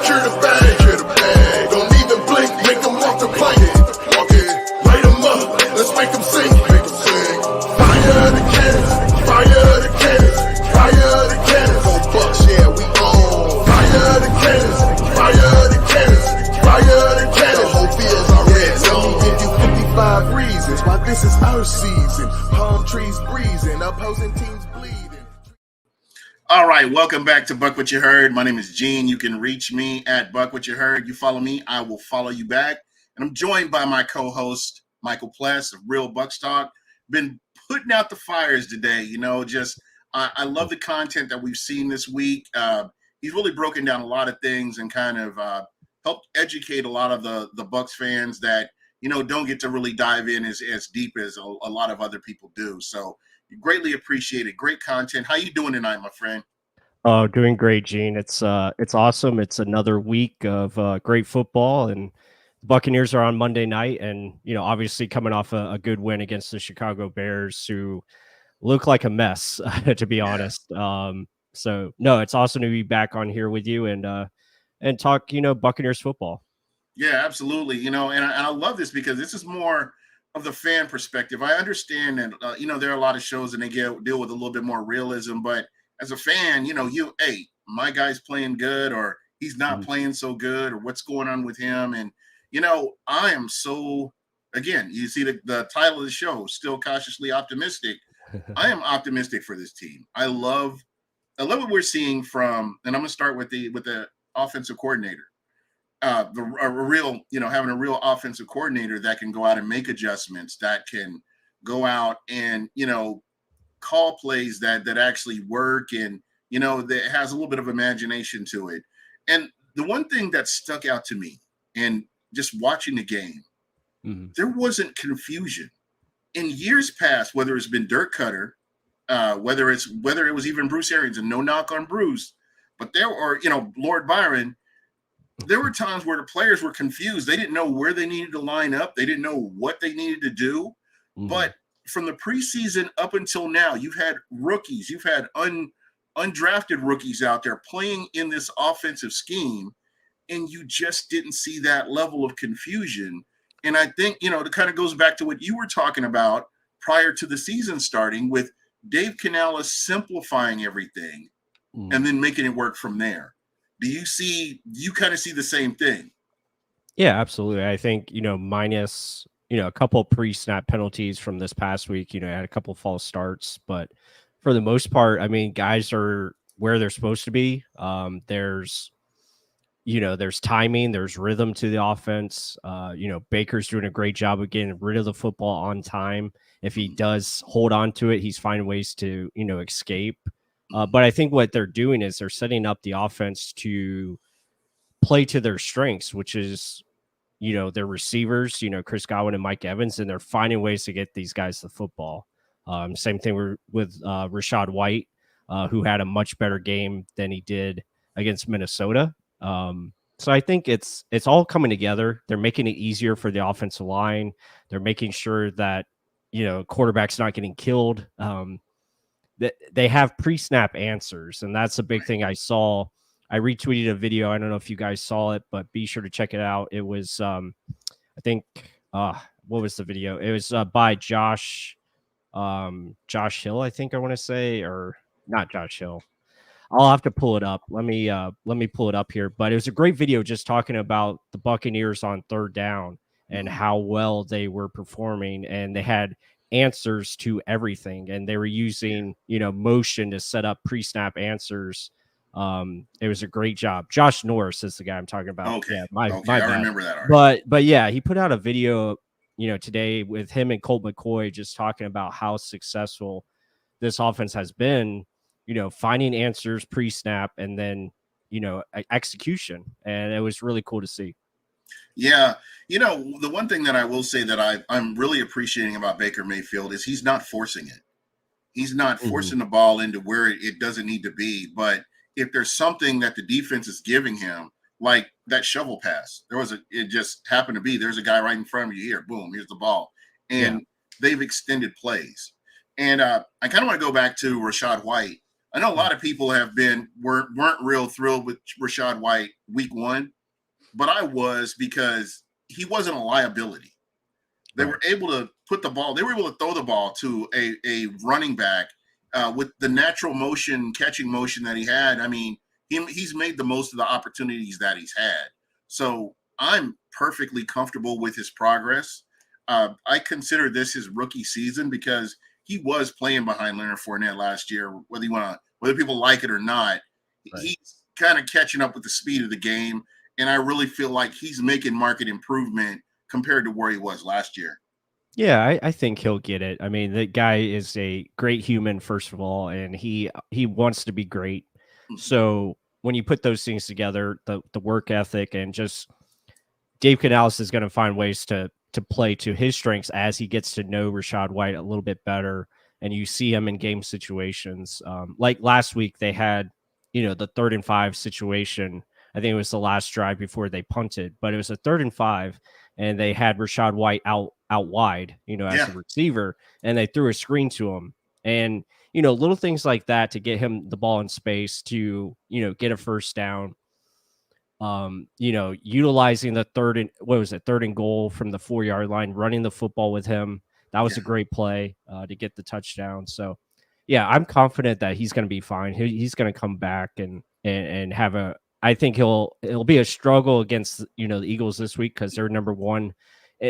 secure the bag. Don't even blink, make them walk the plank. Light them up, let's make them sing. Fire the cannons, fire the cannons, fire the cannons. On Bucs, yeah, we on. Fire the cannons, fire the cannons, fire the cannons. The whole field's our red zone. Let me give you 55 reasons why this is our season. Palm trees breezing, opposing teams bleeding. All right, welcome back to Buck What You Heard. My name is Gene. You can reach me at Buck What You Heard. You follow me, I will follow you back. And I'm joined by my co-host, Michael Pless of Real Bucs Talk. Been putting out the fires today, I love the content that we've seen this week. He's really broken down a lot of things and kind of helped educate a lot of the Bucs fans that, don't get to really dive in as deep as a lot of other people do. So greatly appreciate it. Great content. How you doing tonight, my friend? Oh, doing great, Gene. It's awesome. It's another week of great football, and the Buccaneers are on Monday night, and obviously coming off a good win against the Chicago Bears, who look like a mess, to be honest. So no, it's awesome to be back on here with you and talk Buccaneers football. Yeah, absolutely. And I love this because this is more of the fan perspective. I understand that there are a lot of shows and they deal with a little bit more realism, but as a fan, hey, my guy's playing good or he's not playing so good or what's going on with him. And, I am so, again, you see the title of the show, Still Cautiously Optimistic. I am optimistic for this team. I love what we're seeing from, and I'm going to start with the offensive coordinator. Having a real offensive coordinator that can go out and make adjustments, that can go out and, call plays that actually work and, that has a little bit of imagination to it. And the one thing that stuck out to me and just watching the game, there wasn't confusion. In years past, whether it's been Dirk Cutter, whether it was even Bruce Arians, and no knock on Bruce, but there are, Lord Byron, there were times where the players were confused. They didn't know where they needed to line up. They didn't know what they needed to do. But from the preseason up until now, you've had rookies, you've had undrafted rookies out there playing in this offensive scheme, and you just didn't see that level of confusion. And I think, it kind of goes back to what you were talking about prior to the season starting with Dave Canales simplifying everything and then making it work from there. Do you kind of see the same thing? Yeah, absolutely. I think, minus, a couple pre-snap penalties from this past week, had a couple false starts, but for the most part, I mean, guys are where they're supposed to be. There's timing, there's rhythm to the offense. Baker's doing a great job of getting rid of the football on time. If he does hold on to it, he's finding ways to, escape. But I think what they're doing is they're setting up the offense to play to their strengths, which is, their receivers, Chris Godwin and Mike Evans, and they're finding ways to get these guys the football. Same thing with Rashad White, who had a much better game than he did against Minnesota. So I think it's all coming together. They're making it easier for the offensive line. They're making sure that, quarterback's not getting killed. They have pre-snap answers, and that's a big thing I saw. I retweeted a video. I don't know if you guys saw it, but be sure to check it out. It was, I think, what was the video? It was by Josh Hill, I think I want to say, or not Josh Hill. I'll have to pull it up. Let me pull it up here. But it was a great video just talking about the Buccaneers on third down and how well they were performing, and they had answers to everything, and they were using motion to set up pre-snap answers. It was a great job. Josh Norris is the guy I'm talking about. Okay. Yeah, my I bad. remember that already. But yeah, he put out a video today with him and Colt McCoy just talking about how successful this offense has been, finding answers pre-snap and then execution, and it was really cool to see. Yeah. The one thing that I will say that I'm really appreciating about Baker Mayfield is he's not forcing it. He's not forcing the ball into where it doesn't need to be. But if there's something that the defense is giving him, like that shovel pass, it just happened to be, there's a guy right in front of you here. Boom, here's the ball. And they've extended plays. And I kind of want to go back to Rashad White. I know a lot of people weren't real thrilled with Rachaad White week 1, but I was, because he wasn't a liability. They Right. were able to put the ball. They were able to throw the ball to a running back with the natural motion, catching motion that he had. I mean, he's made the most of the opportunities that he's had. So I'm perfectly comfortable with his progress. I consider this his rookie season because he was playing behind Leonard Fournette last year. Whether people like it or not, Right. he's kind of catching up with the speed of the game, and I really feel like he's making market improvement compared to where he was last year. Yeah, I think he'll get it. I mean, the guy is a great human, first of all, and he wants to be great. Mhm. So when you put those things together, the work ethic and just Dave Canales is going to find ways to play to his strengths as he gets to know Rachaad White a little bit better, and you see him in game situations. Like last week, they had the 3rd and 5 situation. I think it was the last drive before they punted, but it was a 3rd and 5, and they had Rachaad White out wide, as Yeah, a receiver, and they threw a screen to him, and little things like that to get him the ball in space to get a first down. Utilizing the 3rd and goal from the 4-yard line, running the football with him. That was yeah. a great play to get the touchdown. So, yeah, I'm confident that he's going to be fine. He's going to come back and have a. I think it'll be a struggle against the Eagles this week because they're number 1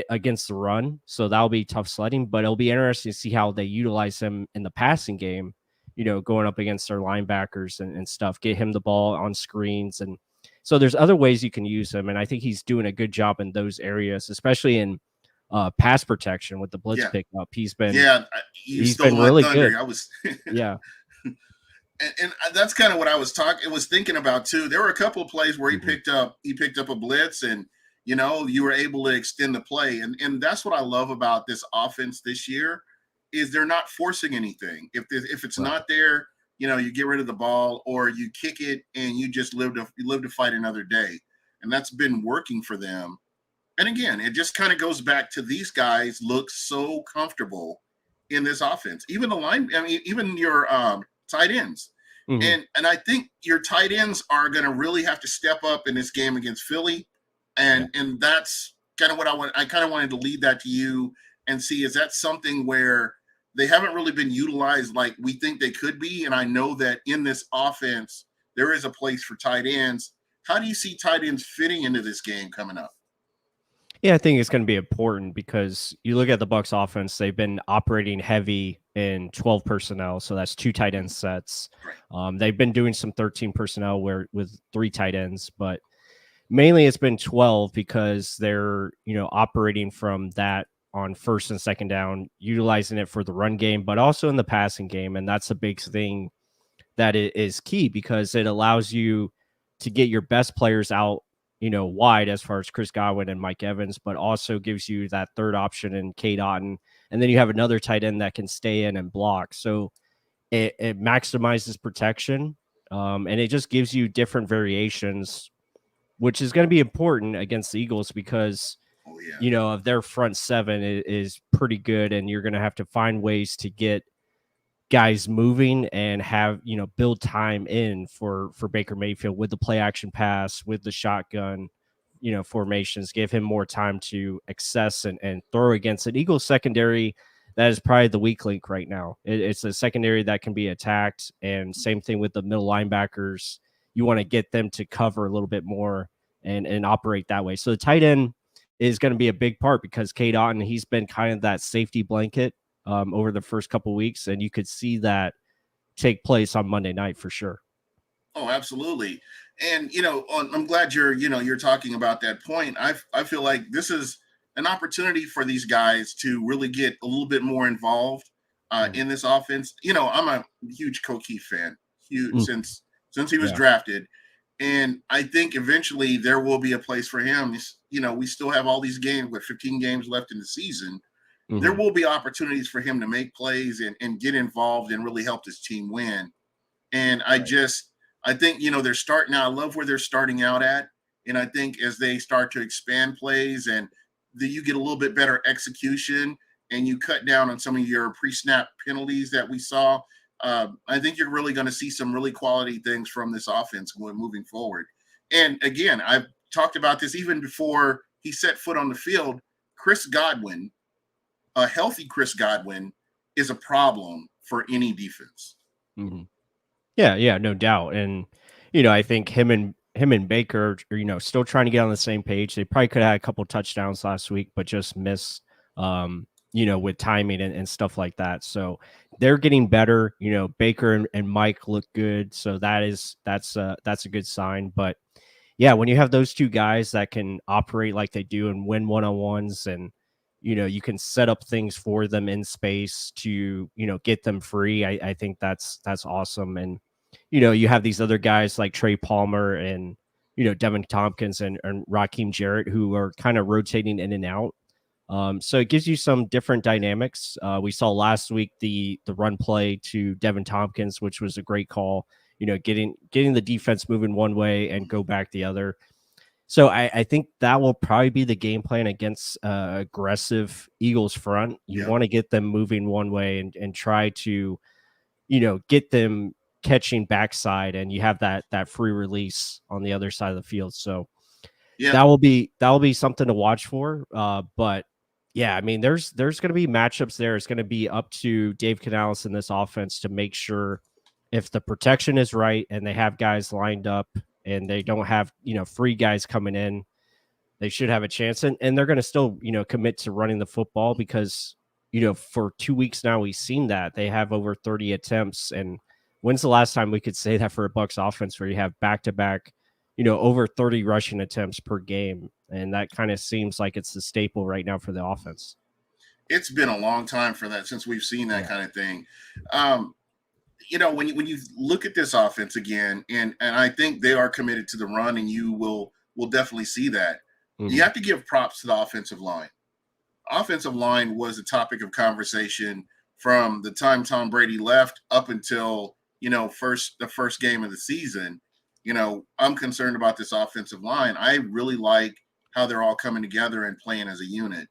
against the run. So that'll be tough sledding. But it'll be interesting to see how they utilize him in the passing game. Going up against their linebackers and stuff, get him the ball on screens. And so there's other ways you can use him, and I think he's doing a good job in those areas, especially in pass protection with the blitz Yeah, pickup. He's been yeah. You he's stole been my really good. thunder. I was, Yeah. and that's kind of what I was thinking about too. There were a couple of plays where Mhm. he picked up a blitz, and you were able to extend the play, and that's what I love about this offense this year is they're not forcing anything. If it's Right. not there, you get rid of the ball or you kick it, and you just live to fight another day, and that's been working for them. And again, it just kind of goes back to these guys look so comfortable in this offense. Even the line, I mean, even your tight ends. Mhm. And I think your tight ends are going to really have to step up in this game against Philly. Yeah. And that's kind of what I want. I kind of wanted to lead that to you and see, is that something where they haven't really been utilized like we think they could be? And I know that in this offense, there is a place for tight ends. How do you see tight ends fitting into this game coming up? Yeah, I think it's going to be important because you look at the Bucs offense, they've been operating heavy in 12 personnel, so that's 2 tight end sets. Right. They've been doing some 13 personnel with 3 tight ends, but mainly it's been 12 because they're, operating from that on first and second down, utilizing it for the run game, but also in the passing game. And that's a big thing that is key because it allows you to get your best players out, wide as far as Chris Godwin and Mike Evans, but also gives you that third option in Cade Otton. And then you have another tight end that can stay in and block. So it maximizes protection. And it just gives you different variations, which is going to be important against the Eagles because, Oh yeah. of their front 7 is pretty good. And you're going to have to find ways to get guys moving and have build time in for Baker Mayfield with the play action pass, with the shotgun formations, give him more time to access and throw against an Eagles secondary that is probably the weak link right now. It's a secondary that can be attacked, and same thing with the middle linebackers. You want to get them to cover a little bit more and operate that way. So the tight end is going to be a big part because Cade Otton, he's been kind of that safety blanket over the first couple weeks, and you could see that take place on Monday night for sure. Oh, absolutely. And I'm glad you're talking about that point. I feel like this is an opportunity for these guys to really get a little bit more involved Mm. in this offense. I'm a huge Kokeef fan, huge Mm. since he was Yeah. drafted, and I think eventually there will be a place for him. We still have all these games with 15 games left in the season. There Hmm. will be opportunities for him to make plays and get involved and really help his team win. And Right. I think, they're starting out. I love where they're starting out at. And I think as they start to expand plays and you get a little bit better execution and you cut down on some of your pre-snap penalties that we saw, I think you're really going to see some really quality things from this offense moving forward. And again, I've talked about this even before he set foot on the field. Chris Godwin, a healthy Chris Godwin, is a problem for any defense. Mhm. Yeah, no doubt. And I think him and Baker are, still trying to get on the same page. They probably could have had a couple touchdowns last week, but just miss with timing and stuff like that. So they're getting better. Baker and Mike look good. So that's a good sign. But yeah, when you have those two guys that can operate like they do and win one-on-ones, and you can set up things for them in space to get them free. I think that's awesome. And you have these other guys like Trey Palmer and Devin Tompkins and Raheem Jarrett, who are kind of rotating in and out. So it gives you some different dynamics. We saw last week the run play to Devin Tompkins, which was a great call. Getting the defense moving one way and go back the other. So I think that will probably be the game plan against aggressive Eagles front. You want to get them moving one way and try to, get them catching backside, and you have that free release on the other side of the field. So that will be something to watch for. But yeah, I mean, there's going to be matchups there. It's going to be up to Dave Canales in this offense to make sure if the protection is right and they have guys lined up and they don't have, free guys coming in, they should have a chance. And they're going to still, commit to running the football because, for 2 weeks now, we've seen that they have over 30 attempts. And when's the last time we could say that for a Bucs offense where you have back-to-back, over 30 rushing attempts per game? And that kind of seems like it's the staple right now for the offense. It's been a long time for that since we've seen that kind of thing. When you look at this offense again, and I think they are committed to the run, and you will definitely see that. Mm-hmm. You have to give props to the offensive line. Offensive line was a topic of conversation from the time Tom Brady left up until the first game of the season. I'm concerned about this offensive line. I really like how they're all coming together and playing as a unit.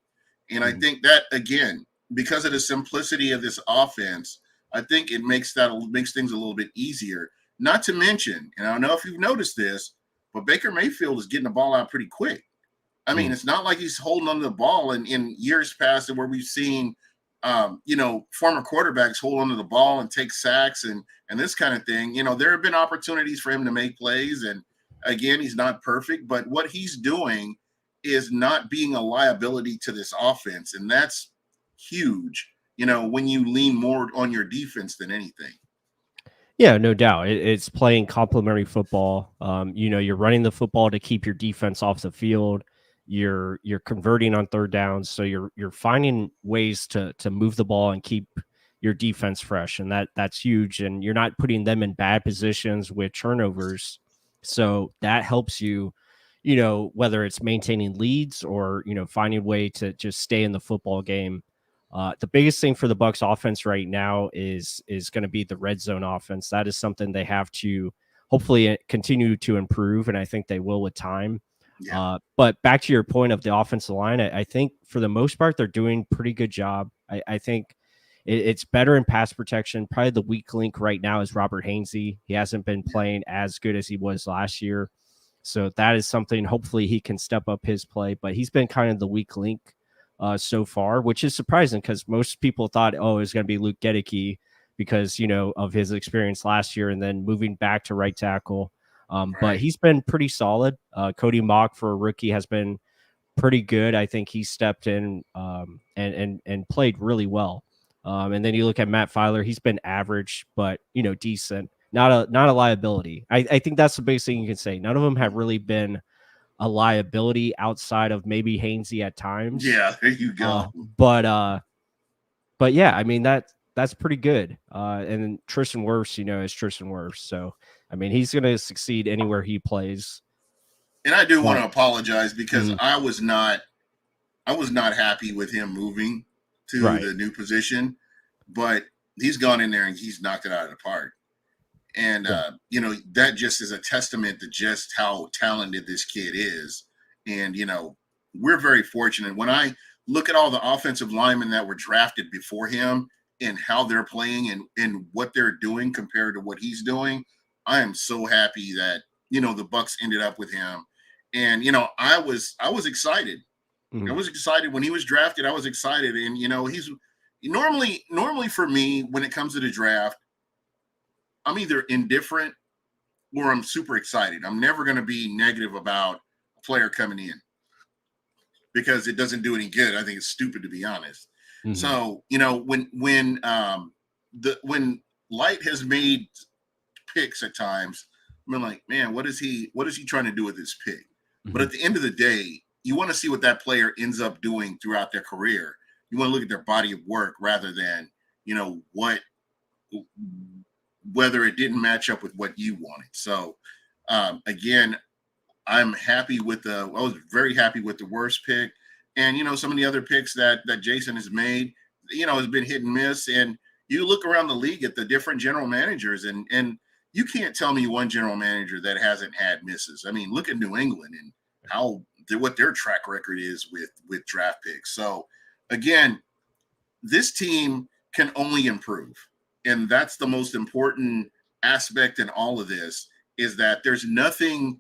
And I think that, again, because of the simplicity of this offense, I think it makes things a little bit easier. Not to mention, and I don't know if you've noticed this, but Baker Mayfield is getting the ball out pretty quick. I mean, it's not like he's holding on to the ball in years past where we've seen, former quarterbacks hold onto the ball and take sacks and this kind of thing. There have been opportunities for him to make plays. And again, he's not perfect, but what he's doing is not being a liability to this offense. And that's huge, when you lean more on your defense than anything. Yeah, no doubt. It's playing complementary football. You're running the football to keep your defense off the field. You're converting on third downs, so you're finding ways to move the ball and keep your defense fresh, and that's huge. And you're not putting them in bad positions with turnovers, so that helps you. Whether it's maintaining leads or finding a way to just stay in the football game. The biggest thing for the Bucs offense right now is going to be the red zone offense. That is something they have to hopefully continue to improve, and I think they will with time. Yeah. But back to your point of the offensive line, I think for the most part, they're doing a pretty good job. I think it's better in pass protection. Probably the weak link right now is Robert Hainsey. He hasn't been playing as good as he was last year. So that is something, hopefully he can step up his play, but he's been kind of the weak link so far, which is surprising because most people thought, it was going to be Luke Gedeke because, of his experience last year and then moving back to right tackle. But he's been pretty solid. Cody Mock for a rookie has been pretty good. I think he stepped in and played really well. And then you look at Matt Filer, he's been average, but decent. Not a liability. I think that's the biggest thing you can say. None of them have really been a liability outside of maybe Hainsey at times. Yeah, there you go. But yeah, I mean that's pretty good. And Tristan Wirfs, is Tristan Wirfs. So I mean he's gonna succeed anywhere he plays. And I do want to apologize because I was not happy with him moving to the new position, but he's gone in there and he's knocked it out of the park. And, that just is a testament to just how talented this kid is. And, we're very fortunate. When I look at all the offensive linemen that were drafted before him, in how they're playing and what they're doing compared to what he's doing, I am so happy that, the Bucs ended up with him. And, I was excited. I Mhm. was excited when he was drafted. I was excited. And, he's normally for me, when it comes to the draft, I'm either indifferent or I'm super excited. I'm never going to be negative about a player coming in because it doesn't do any good. I think it's stupid, to be honest. Mhm. So, when Light has made picks at times, I'm like, man, what is he trying to do with this pick? But Mhm. at the end of the day, you want to see what that player ends up doing throughout their career. You want to look at their body of work rather than, what whether it didn't match up with what you wanted. So again, I was very happy with the worst pick. And, some of the other picks that Jason has made, has been hit and miss. And you look around the league at the different general managers and you can't tell me one general manager that hasn't had misses. I mean, look at New England and what their track record is with draft picks. So again, this team can only improve. And that's the most important aspect in all of this is that there's none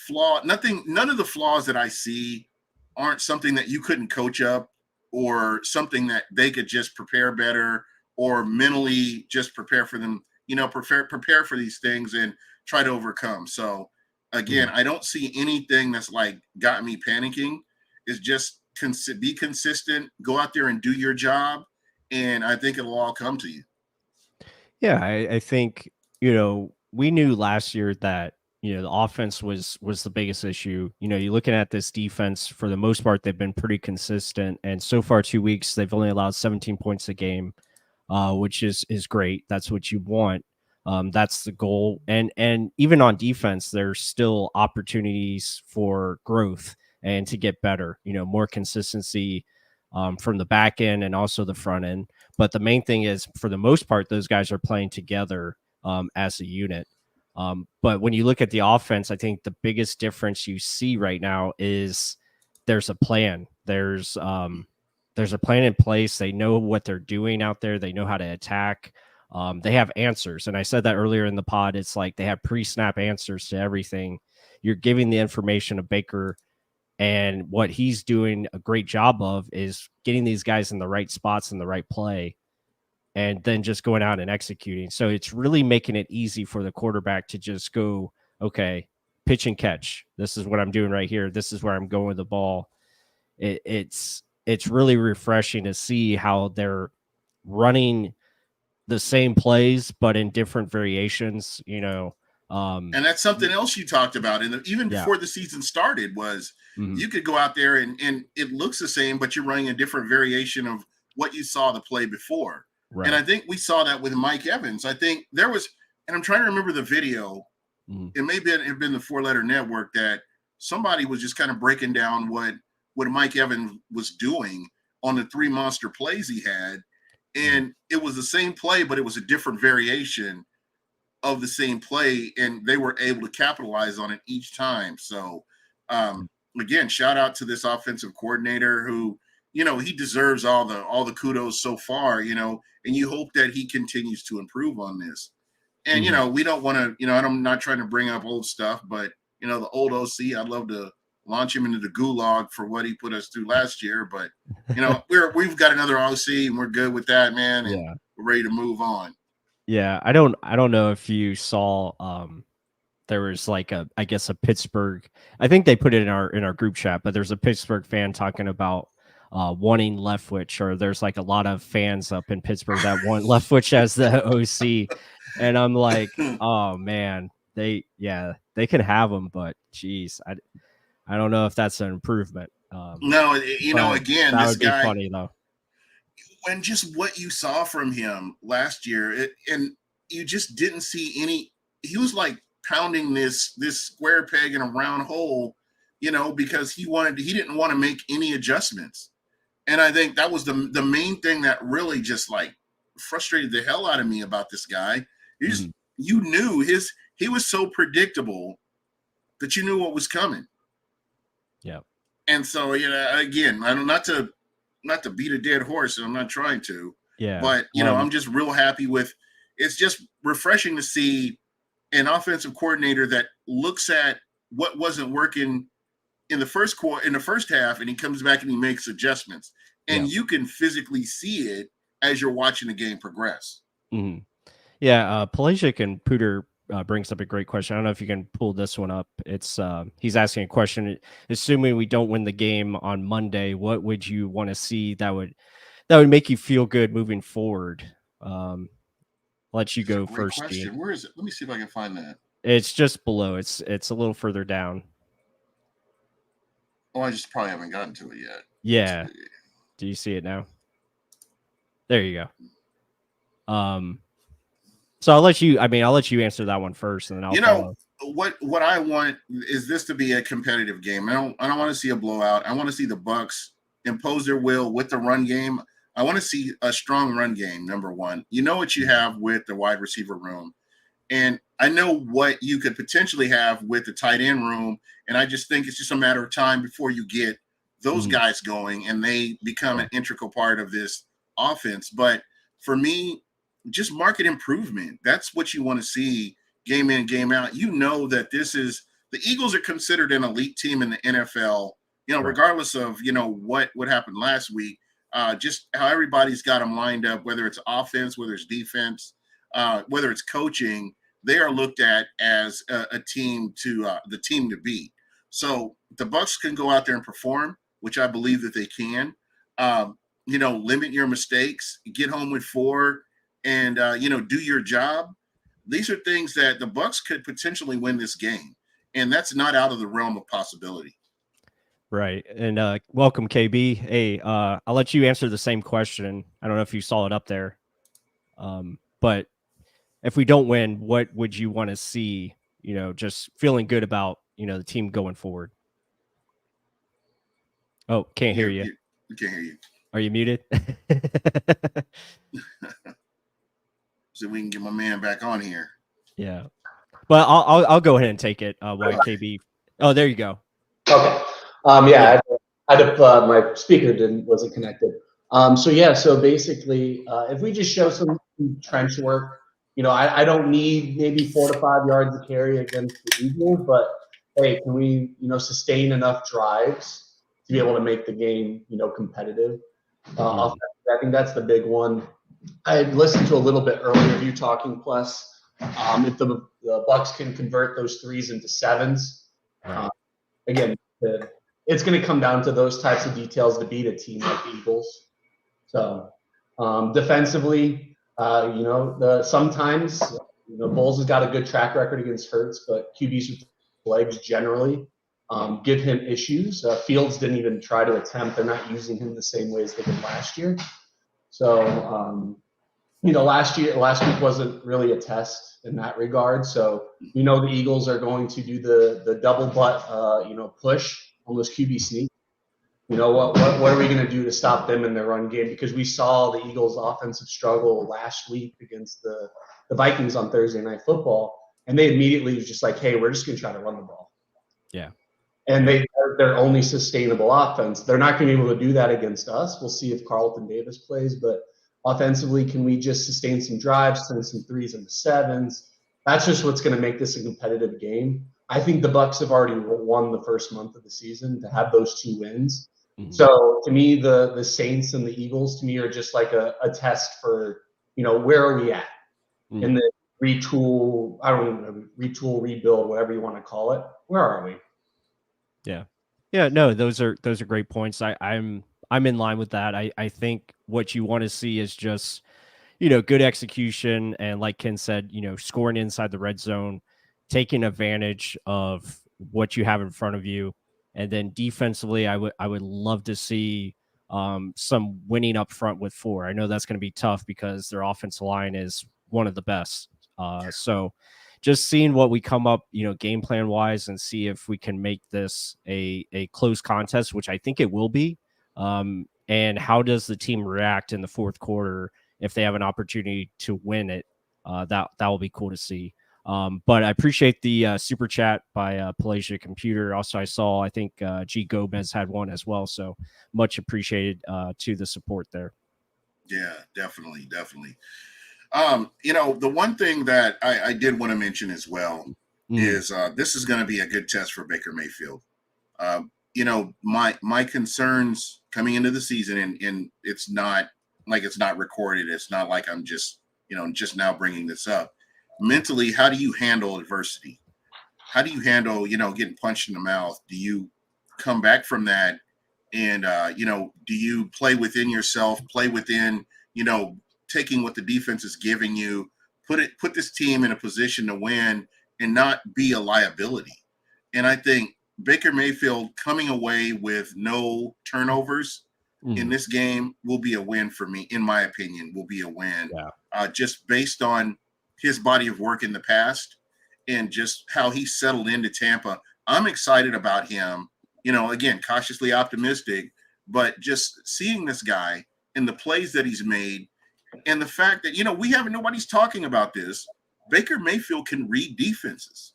of the flaws that I see aren't something that you couldn't coach up or something that they could just prepare better or mentally just prepare for them, prepare for these things and try to overcome. So again, Mhm. I don't see anything that's like got me panicking. It's just be consistent, go out there and do your job, and I think it'll all come to you. Yeah, I think, we knew last year that, the offense was the biggest issue. You're looking at this defense for the most part, they've been pretty consistent. And so far 2 weeks, they've only allowed 17 points a game, which is great. That's what you want. That's the goal. And even on defense, there's still opportunities for growth and to get better, more consistency from the back end and also the front end. But the main thing is, for the most part, those guys are playing together as a unit. But when you look at the offense, I think the biggest difference you see right now is there's a plan. There's a plan in place. They know what they're doing out there. They know how to attack. They have answers. And I said that earlier in the pod. It's like they have pre-snap answers to everything. You're giving the information to Baker, and what he's doing a great job of is getting these guys in the right spots in the right play and then just going out and executing. So it's really making it easy for the quarterback to just go, okay, pitch and catch. This is what I'm doing right here. This is where I'm going with the ball. It's really refreshing to see how they're running the same plays, but in different variations, And that's something else you talked about. And even yeah. before the season started was Mhm. you could go out there and it looks the same, but you're running a different variation of what you saw the play before. And I Right. think we saw that with Mike Evans. I think there was, and I'm trying to remember the video. Mhm. It may have been the Four Letter Network that somebody was just kind of breaking down what Mike Evans was doing on the three monster plays he had. Mhm. And it was the same play, but it was a different variation of the same play, and they were able to capitalize on it each time. So, um, again, shout out to this offensive coordinator who, he deserves all the kudos so far, and you hope that he continues to improve on this. And Mhm. we don't want to, I'm not trying to bring up old stuff, but the old OC, I'd love to launch him into the gulag for what he put us through last year. But we've got another OC and we're good with that, man, and Yeah. we're ready to move on. Yeah, I don't know if you saw there was like I guess a Pittsburgh. I think they put it in our group chat, but there's a Pittsburgh fan talking about wanting Leftwich, or there's like a lot of fans up in Pittsburgh that want Leftwich as the OC. And I'm like, oh man, they can have him, but geez, I don't know if that's an improvement. No, But again, that this would be guy, funny though. when just what you saw from him last year, and you just didn't see any. He was like pounding this square peg in a round hole, because he didn't want to make any adjustments. And I think that was the main thing that really just like frustrated the hell out of me about this guy. Mhm. You knew he was so predictable that you knew what was coming. Yeah. And so, again, I don't not to beat a dead horse, and I'm not trying to, Yeah. But I'm just real happy with. It's just refreshing to see an offensive coordinator that looks at what wasn't working in the first quarter, in the first half, and he comes back and he makes adjustments, and you can physically see it as you're watching the game progress. Mm-hmm. Yeah, Pelagic and Pooter brings up a great question. I don't know if you can pull this one up. It's he's asking a question. Assuming we don't win the game on Monday, what would you want to see that would make you feel good moving forward? Let you go Great first, question. Gene. Where is it? Let me see if I can find that. It's just below. It's a little further down. Oh, I just probably haven't gotten to it yet. Yeah. Do you see it now? There you go. So I'll let you answer that one first, and then I'll follow. What I want is this to be a competitive game. I don't want to see a blowout. I want to see the Bucs impose their will with the run game. I want to see a strong run game, number one. You know what you have with the wide receiver room. And I know what you could potentially have with the tight end room. And I just think it's just a matter of time before you get those guys going and they become an integral part of this offense. But for me, just market improvement. That's what you want to see game in, game out. You know that the Eagles are considered an elite team in the NFL, regardless of, what happened last week, just how everybody's got them lined up, whether it's offense, whether it's defense, whether it's coaching, they are looked at as a team the team to beat. So the Bucs can go out there and perform, which I believe that they can. Limit your mistakes, get home with 4, and do your job. These are things that the Bucs could potentially win this game, and that's not out of the realm of possibility. Right. And welcome, KB. Hey, I'll let you answer the same question. I don't know if you saw it up there. But if we don't win, what would you want to see, just feeling good about, the team going forward? Oh, can't hear you. We can't hear you. Are you muted? So we can get my man back on here. Yeah. But I'll go ahead and take it while KB. Oh, there you go. Okay. I had to my speaker wasn't connected. So basically, if we just show some trench work, I don't need maybe 4 to 5 yards to carry against the Eagles, but hey, can we, sustain enough drives to be able to make the game, competitive? I think that's the big one. I had listened to a little bit earlier of you talking, plus if the Bucs can convert those 3s into 7s, again, it's going to come down to those types of details to beat a team like the Eagles. So defensively, sometimes Bowles has got a good track record against Hurts, but QBs with legs generally give him issues. Fields didn't even try to attempt. They're not using him the same way as they did last year. So last week wasn't really a test in that regard. So the Eagles are going to do the double butt push on those QB sneaks. What are we going to do to stop them in their run game? Because we saw the Eagles' offensive struggle last week against the Vikings on Thursday Night Football, and they immediately was just like, hey, we're just going to try to run the ball. Yeah. And they're their only sustainable offense. They're not going to be able to do that against us. We'll see if Carlton Davis plays, but offensively, can we just sustain some drives, send some 3s into 7s? That's just what's going to make this a competitive game. I think the Bucs have already won the first month of the season to have those 2 wins. Mm-hmm. So to me, the Saints and the Eagles to me are just like a test for, where are we at in the retool, rebuild, whatever you want to call it. Where are we? Yeah. Yeah, no, those are great points. I'm in line with that. I think what you want to see is just, good execution. And like Ken said, scoring inside the red zone, taking advantage of what you have in front of you. And then defensively, I would love to see some winning up front with 4. I know that's going to be tough because their offensive line is one of the best. So just seeing what we come up, game plan wise, and see if we can make this a close contest, which I think it will be. And how does the team react in the fourth quarter if they have an opportunity to win it? That will be cool to see. But I appreciate the super chat by Pelagia Computer. Also, I think G Gomez had one as well. So much appreciated to the support there. Yeah, definitely, definitely. The one thing that I did want to mention as well is this is going to be a good test for Baker Mayfield. My concerns coming into the season, and it's not like it's not recorded. It's not like I'm just now bringing this up. Mentally, how do you handle adversity? How do you handle, getting punched in the mouth? Do you come back from that? And, do you play within yourself, play within, taking what the defense is giving you, put this team in a position to win and not be a liability? And I think Baker Mayfield coming away with no turnovers in this game will be a win for me, in my opinion, will be a win. Yeah. Just based on his body of work in the past and just how he settled into Tampa. I'm excited about him, again, cautiously optimistic, but just seeing this guy and the plays that he's made and the fact that, nobody's talking about this. Baker Mayfield can read defenses.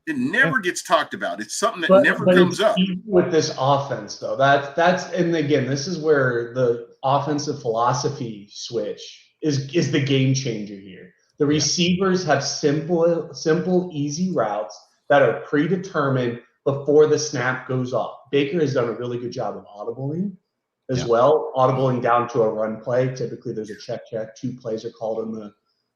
It never gets talked about. It's something that never comes up with this offense, though. That's and again, this is where the offensive philosophy switch is the game changer here. The receivers have simple, easy routes that are predetermined before the snap goes off. Baker has done a really good job of audibling as well, audibling down to a run play. Typically, there's a check. 2 plays are called in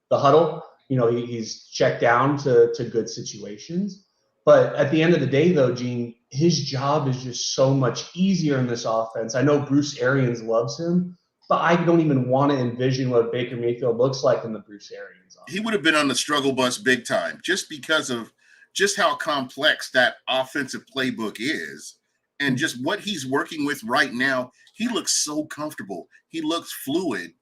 the huddle. He's checked down to good situations. But at the end of the day, though, Gene, his job is just so much easier in this offense. I know Bruce Arians loves him, but I don't even want to envision what Baker Mayfield looks like in the Bruce Arians offense. He would have been on the struggle bus big time just because of just how complex that offensive playbook is and just what he's working with right now. He looks so comfortable. He looks fluid.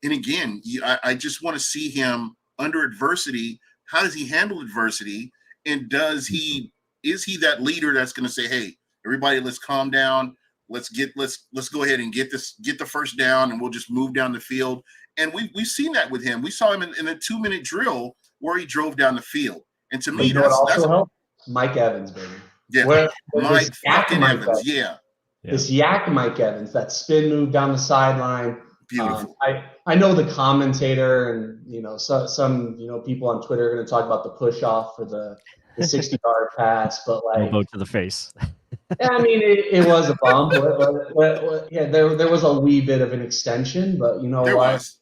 And again, I just want to see him under adversity. How does he handle adversity? And is he that leader that's going to say, hey, everybody, let's calm down. Let's go ahead and get the first down, and we'll just move down the field. And we've seen that with him. We saw him in a 2-minute drill where he drove down the field. And to me, that's helped? Mike Evans, baby. Yeah, Mike fucking Evans. Yeah. This yak Mike Evans, that spin move down the sideline. Beautiful. I know the commentator and some people on Twitter are going to talk about the push off for the 60-yard pass, but elbow to the face. I mean, it was a bump. There was a wee bit of an extension, but there was.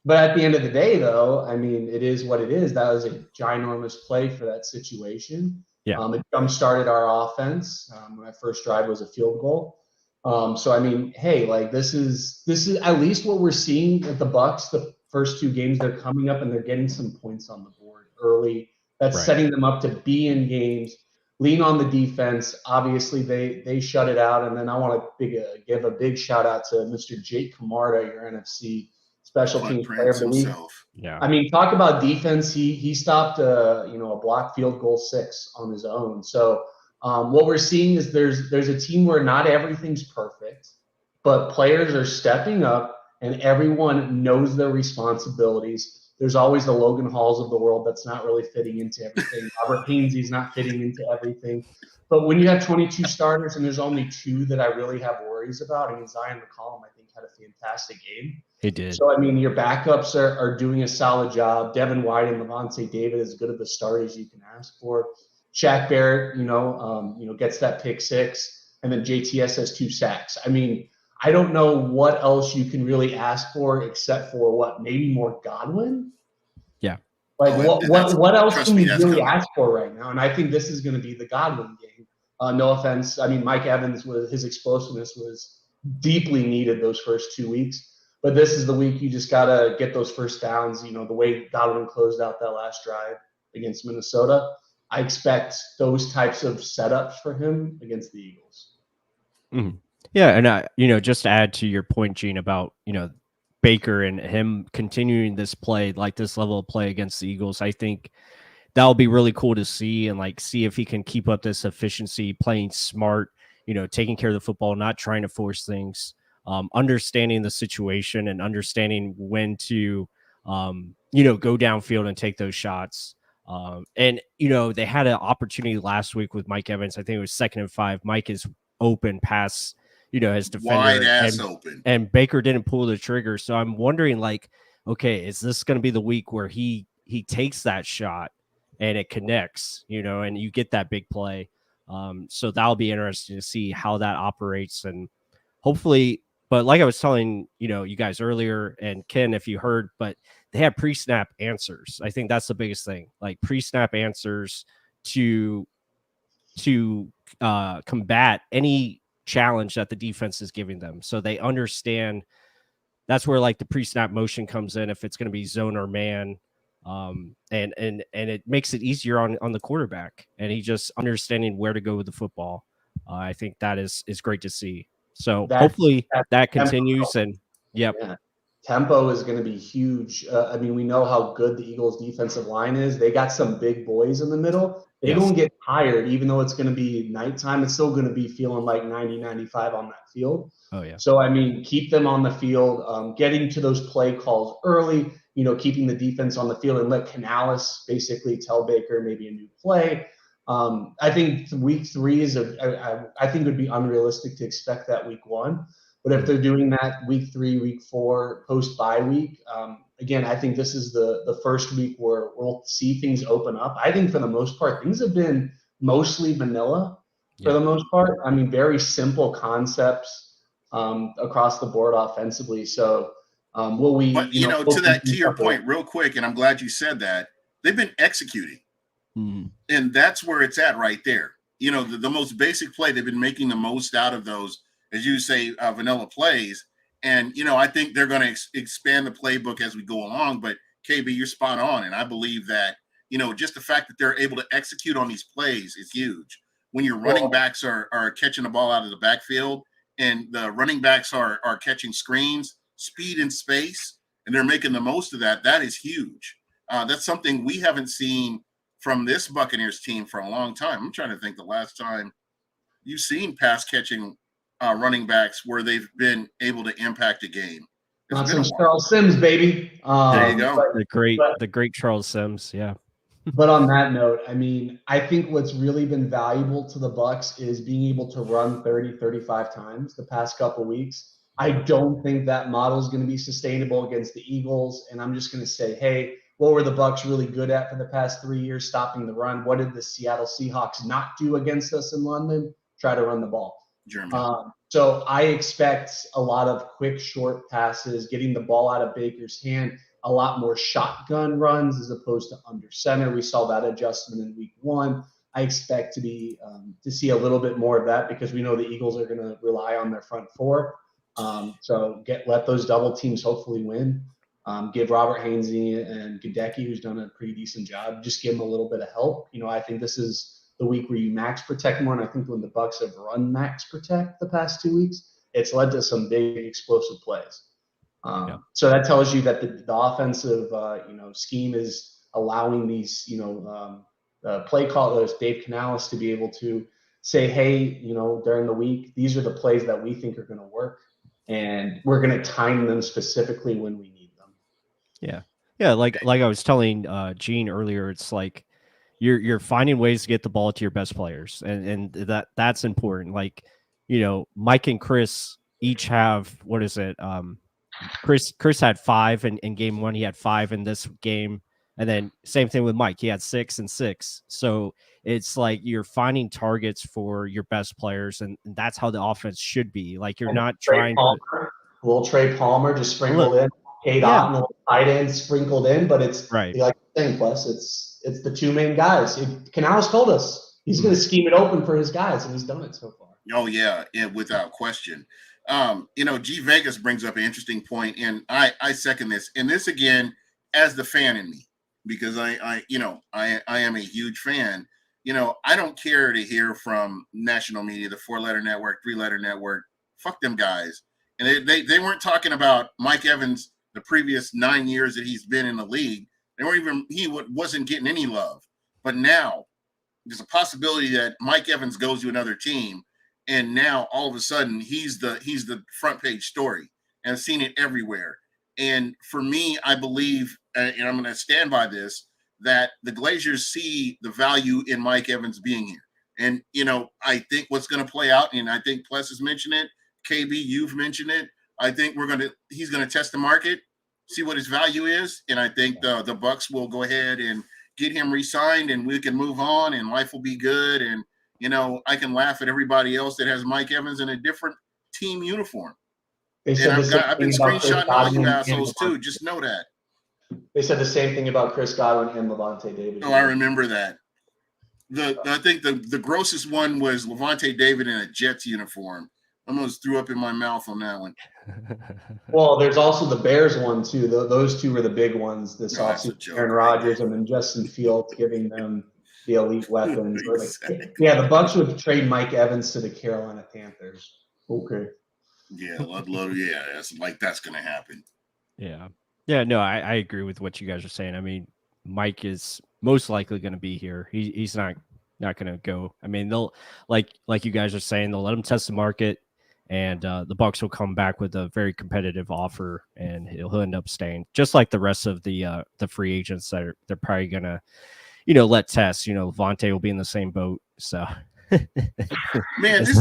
But at the end of the day, though, I mean, it is what it is. That was a ginormous play for that situation. Yeah. It jump-started our offense. My first drive was a field goal. So I mean, hey, this is at least what we're seeing at the Bucs. The first 2 games, they're coming up and they're getting some points on the board early. That's setting them up to be in games. Lean on the defense. Obviously, they shut it out. And then I want to give a big shout out to Mr. Jake Camarda, your NFC special teams player of the week. Yeah. I mean, talk about defense. He stopped a blocked field goal 6 on his own. So. What we're seeing is there's a team where not everything's perfect, but players are stepping up and everyone knows their responsibilities. There's always the Logan Halls of the world that's not really fitting into everything. Robert Hainsey's not fitting into everything. But when you have 22 starters and there's only 2 that I really have worries about, I mean, Zion McCollum, I think, had a fantastic game. He did. So, I mean, your backups are doing a solid job. Devin White and Levante David as good of a start as you can ask for. Shaq Barrett, gets that pick 6, and then JTS has 2 sacks. I mean, I don't know what else you can really ask for except for maybe more Godwin. Yeah. What else can we really ask for right now? And I think this is going to be the Godwin game. No offense. I mean, Mike Evans his explosiveness was deeply needed those first 2 weeks, but this is the week you just got to get those first downs. The way Godwin closed out that last drive against Minnesota. I expect those types of setups for him against the Eagles. Mm-hmm. Yeah, and just to add to your point, Gene, about Baker and him continuing this play, this level of play against the Eagles, I think that'll be really cool to see and see if he can keep up this efficiency, playing smart, taking care of the football, not trying to force things, understanding the situation and understanding when to go downfield and take those shots. And they had an opportunity last week with Mike Evans. I think it was 2nd and 5. Mike is open past his wide defender, ass open. and Baker didn't pull the trigger. So I'm wondering, like, okay, is this going to be the week where he takes that shot and it connects, and you get that big play? So that'll be interesting to see how that operates, and hopefully. But like I was telling you guys earlier, and Ken, if you heard, but they have pre-snap answers. I think that's the biggest thing, like pre-snap answers to combat any challenge that the defense is giving them, so they understand. That's where like the pre-snap motion comes in, if it's going to be zone or man, and it makes it easier on the quarterback, and he just understanding where to go with the football. I think that is great to see. So hopefully that continues. And yep. Yeah. Tempo is going to be huge. I mean, we know how good the Eagles' defensive line is. They got some big boys in the middle. They don't get tired, even though it's going to be nighttime. It's still going to be feeling like 90, 95 on that field. Oh, yeah. So, I mean, keep them on the field, getting to those play calls early, keeping the defense on the field, and let Canales basically tell Baker maybe a new play. I think week 3 I think it would be unrealistic to expect that week 1. But if they're doing that week 3, week 4, post bye week, again, I think this is the first week where we'll see things open up. I think for the most part, things have been mostly vanilla for the most part. I mean, very simple concepts across the board offensively. So will we? But to your point, real quick, and I'm glad you said that, they've been executing, and that's where it's at right there. The most basic play, they've been making the most out of those, as you say, vanilla plays. And, I think they're going to expand the playbook as we go along. But, KB, you're spot on. And I believe that, just the fact that they're able to execute on these plays is huge. When your running backs are catching the ball out of the backfield, and the running backs are catching screens, speed and space, and they're making the most of that, that is huge. That's something we haven't seen from this Buccaneers team for a long time. I'm trying to think the last time you've seen pass catching running backs where they've been able to impact a game. Not since Charles Sims, baby. There you go. The great Charles Sims. Yeah. But on that note, I mean, I think what's really been valuable to the Bucs is being able to run 30, 35 times the past couple of weeks. I don't think that model is going to be sustainable against the Eagles. And I'm just going to say, hey, what were the Bucs really good at for the past 3 years? Stopping the run. What did the Seattle Seahawks not do against us in London? Try to run the ball. So I expect a lot of quick, short passes, getting the ball out of Baker's hand, a lot more shotgun runs as opposed to under center. We saw that adjustment in week 1. I expect to see a little bit more of that because we know the Eagles are going to rely on their front 4. So let those double teams hopefully win. Give Robert Hainsey and Gadecki, who's done a pretty decent job, just give them a little bit of help. I think this is the week where you max protect more. And I think when the Bucs have run max protect the past 2 weeks, it's led to some big explosive plays. So that tells you that the offensive, scheme is allowing these, play callers, Dave Canales, to be able to say, hey, during the week, these are the plays that we think are going to work, and we're going to time them specifically when we need them. Yeah. Yeah. Like I was telling Gene earlier, it's like, you're finding ways to get the ball to your best players, and that's important. Like, Mike and Chris each have, what is it? Chris had 5 in game 1. He had 5 in this game, and then same thing with Mike. He had 6 and 6. So it's like you're finding targets for your best players, and that's how the offense should be. Like, you're not trying to. Little Trey Palmer just sprinkled in. K-Dot, tight end sprinkled in, but it's like saying, plus it's the 2 main guys. Canales told us he's going to scheme it open for his guys, and he's done it so far. Oh yeah, without question. G Vegas brings up an interesting point, and I second this. And this again, as the fan in me, because I am a huge fan. I don't care to hear from national media, the 4-letter network, 3-letter network. Fuck them guys. And they weren't talking about Mike Evans the previous 9 years that he's been in the league. He wasn't getting any love. But now there's a possibility that Mike Evans goes to another team, and now all of a sudden he's the front page story, and I've seen it everywhere. And for me, I believe, and I'm going to stand by this, that the Glazers see the value in Mike Evans being here. And, I think what's going to play out, and I think Pless has mentioned it, KB, you've mentioned it. I think he's gonna test the market, see what his value is, and I think the Bucs will go ahead and get him re-signed, and we can move on, and life will be good. And I can laugh at everybody else that has Mike Evans in a different team uniform. They said And I've been screenshotting all you assholes too. Just know that. They said the same thing about Chris Godwin and Levante David. Oh, I remember that. I think the grossest one was Levante David in a Jets uniform. I almost threw up in my mouth on that one. Well, there's also the Bears one too. Those two were the big ones this offseason. Aaron Rodgers and then Justin Fields giving them the elite weapons. Exactly. Yeah, the Bucs would trade Mike Evans to the Carolina Panthers. Okay. Yeah, yeah, that's going to happen. Yeah. Yeah, no, I agree with what you guys are saying. I mean, Mike is most likely going to be here. He's not going to go. I mean, they'll like you guys are saying, they'll let him test the market, and the Bucs will come back with a very competitive offer, and he'll end up staying, just like the rest of the free agents that they're probably going to, let test. Levante will be in the same boat. So, man, this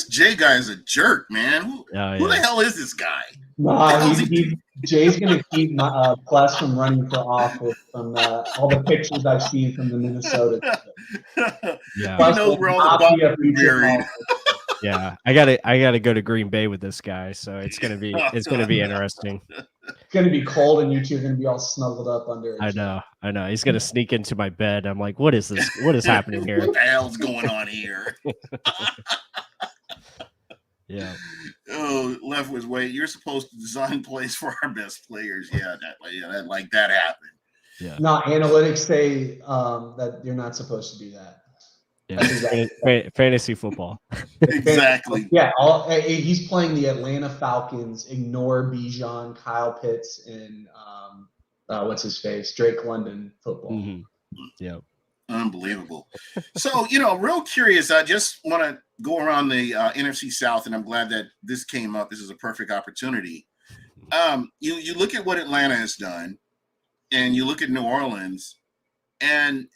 Jay guy is a jerk, man. Who the hell is this guy? Jay's going to keep Plus from running for office from all the pictures I've seen from the Minnesota. Yeah, Plus, where all the buried. Yeah, I gotta go to Green Bay with this guy, so it's gonna be interesting. It's gonna be cold, and you two are gonna be all snuggled up under. I know. He's gonna sneak into my bed. I'm like, what is this? What is happening here? What the hell's going on here? Yeah. Oh, Left was wait. You're supposed to design plays for our best players. Yeah, that happened. Yeah. No, analytics say that you're not supposed to do that. Yeah, fantasy football. Exactly. Yeah, he's playing the Atlanta Falcons. Ignore Bijan, Kyle Pitts, and what's his face, Drake London football. Mm-hmm. Yeah, unbelievable. So real curious. I just want to go around the NFC South, and I'm glad that this came up. This is a perfect opportunity. You look at what Atlanta has done, and you look at New Orleans, and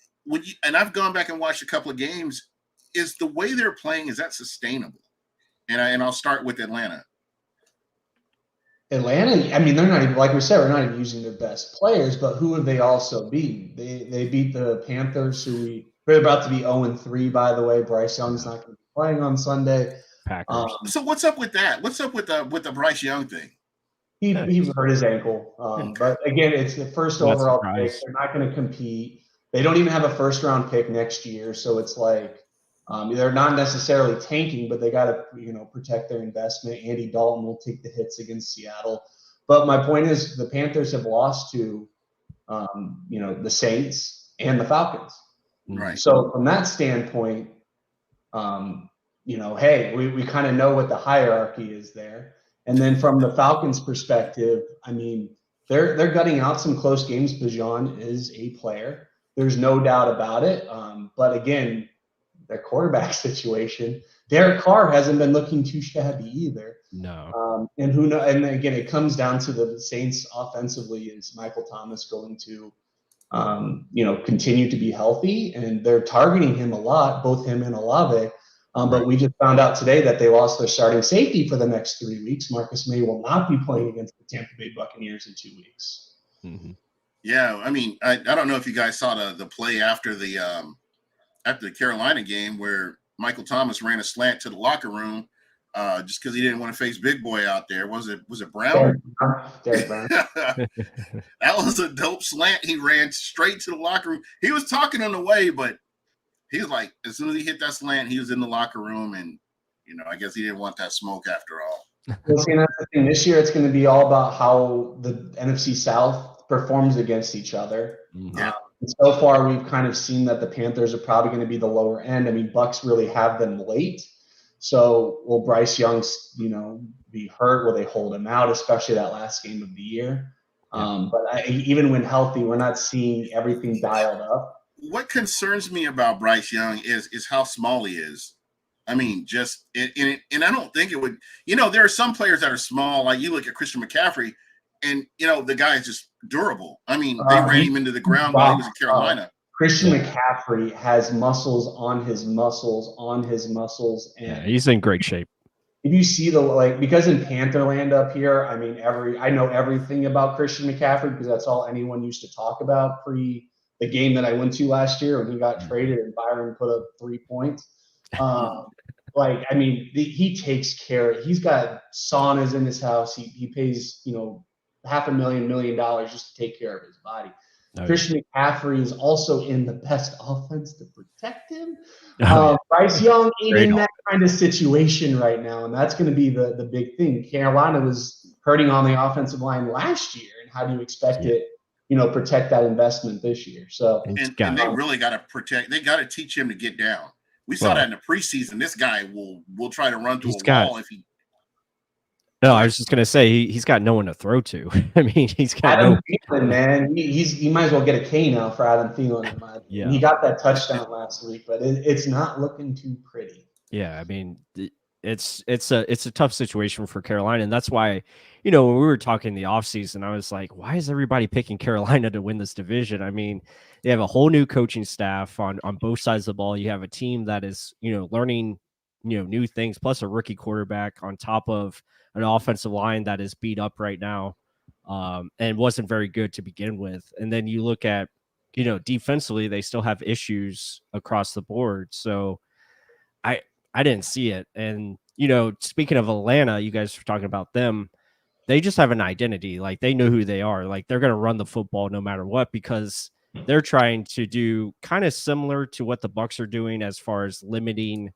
I've gone back and watched a couple of games. Is the way they're playing, is that sustainable? And I'll start with Atlanta. Atlanta, I mean, they're not even, like we said, we're not even using their best players, but who have they also beaten? They beat the Panthers, who we're about to be 0-3, by the way. Bryce Young's not going to be playing on Sunday. Packers. So what's up with that? What's up with the Bryce Young thing? He hurt his ankle. But again, it's the first overall pick. They're not going to compete. They don't even have a first-round pick next year, so it's like they're not necessarily tanking, but they got to protect their investment. Andy Dalton will take the hits against Seattle. But my point is, the Panthers have lost to the Saints and the Falcons. Right. So from that standpoint, hey, we kind of know what the hierarchy is there. And then from the Falcons' perspective, I mean, they're gutting out some close games. Bijan is a player. There's no doubt about it. But again, their quarterback situation, Derek Carr hasn't been looking too shabby either. No. And who knows? And again, it comes down to the Saints offensively. Is Michael Thomas going to, continue to be healthy? And they're targeting him a lot, both him and Olave. But we just found out today that they lost their starting safety for the next 3 weeks. Marcus May will not be playing against the Tampa Bay Buccaneers in 2 weeks. Mm-hmm. Yeah, I mean, I don't know if you guys saw the play after the Carolina game where Michael Thomas ran a slant to the locker room just because he didn't want to face Big Boy out there. Was it Brown? Derek Brown. That was a dope slant. He ran straight to the locker room. He was talking on the way, but he was like, as soon as he hit that slant, he was in the locker room, and I guess he didn't want that smoke after all. Well, see, that's the thing. This year, it's going to be all about how the NFC South performs against each other. Yeah. And so far, we've kind of seen that the Panthers are probably going to be the lower end. I mean, Bucs really have them late. So will Bryce Young, be hurt? Will they hold him out, especially that last game of the year? But even when healthy, we're not seeing everything dialed up. What concerns me about Bryce Young is how small he is. I mean, and I don't think it would. There are some players that are small. Like you look at Christian McCaffrey, and the guy is just durable. I mean, they ran him into the ground while he was in Carolina. Christian McCaffrey has muscles on his muscles on his muscles, and he's in great shape. if you see because in Pantherland up here, I mean, I know everything about Christian McCaffrey because that's all anyone used to talk about pre the game that I went to last year when he got traded and Byron put up 3 points. I mean, he takes care. He's got saunas in his house. He pays, $500,000, $1 million just to take care of his body. Oh, Christian McCaffrey is also in the best offense to protect him. yeah. Bryce Young ain't Great in that kind of situation right now, and that's going to be the big thing. Carolina was hurting on the offensive line last year, and how do you expect it, protect that investment this year? So and they really got to protect. They got to teach him to get down. We saw that in the preseason. This guy will try to run through a wall if he. No, I was just gonna say he's got no one to throw to. I mean, he's got Adam Thielen, man. He might as well get a K now for Adam Thielen. In my opinion. Yeah. He got that touchdown last week, but it's not looking too pretty. Yeah, I mean, it's a tough situation for Carolina, and that's why, when we were talking the offseason, I was like, why is everybody picking Carolina to win this division? I mean, they have a whole new coaching staff on both sides of the ball. You have a team that is, learning, new things, plus a rookie quarterback on top of an offensive line that is beat up right now, and wasn't very good to begin with. And then you look at, defensively, they still have issues across the board. So I didn't see it. And, speaking of Atlanta, you guys were talking about them. They just have an identity. Like, they know who they are. Like, they're going to run the football no matter what, because they're trying to do kind of similar to what the Bucs are doing as far as limiting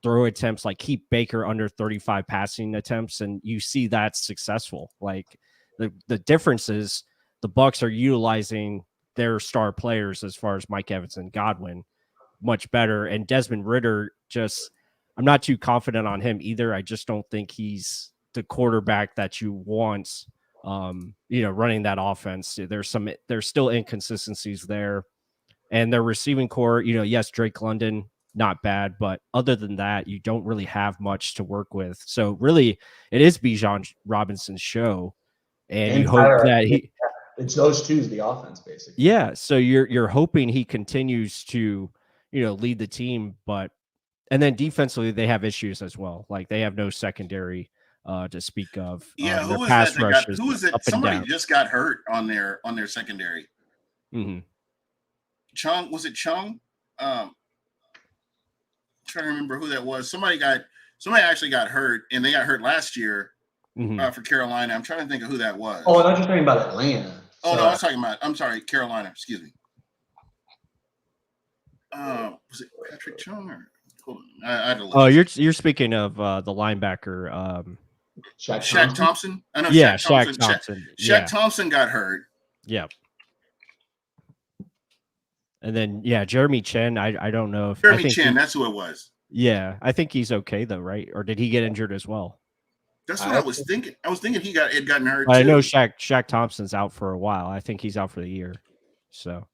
throw attempts, like keep Baker under 35 passing attempts. And you see that's successful. Like, the difference is the Bucs are utilizing their star players as far as Mike Evans and Godwin much better. And Desmond Ridder, I'm not too confident on him either. I just don't think he's the quarterback that you want, running that offense. There's still inconsistencies there. And their receiving core, yes, Drake London, not bad, but other than that, you don't really have much to work with. So really, it is Bijan Robinson's show, and you hope that it's those two's the offense, basically. Yeah, so you're hoping he continues to, lead the team, and then defensively they have issues as well. Like, they have no secondary to speak of. Yeah, their who is pass that? rush Who is it? Somebody just got hurt on their secondary. Mm-hmm. Chung, was it Chung? Trying to remember who that was. Somebody actually got hurt, and they got hurt last year for Carolina. I'm trying to think of who that was. Oh, I thought you were talking about Atlanta. Oh, no, I'm sorry, Carolina. Excuse me. Was it Patrick Chung or? Hold on, I had to look. Oh, you're speaking of the linebacker, Shaq Thompson. I know. Yeah, Shaq Thompson. Shaq Thompson got hurt. Yeah. And then, Jeremy Chin, I don't know if Jeremy Chin, that's who it was. Yeah, I think he's okay though, right? Or did he get injured as well? That's what I was thinking. I was thinking he had gotten hurt. I know Shaq Thompson's out for a while. I think he's out for the year. So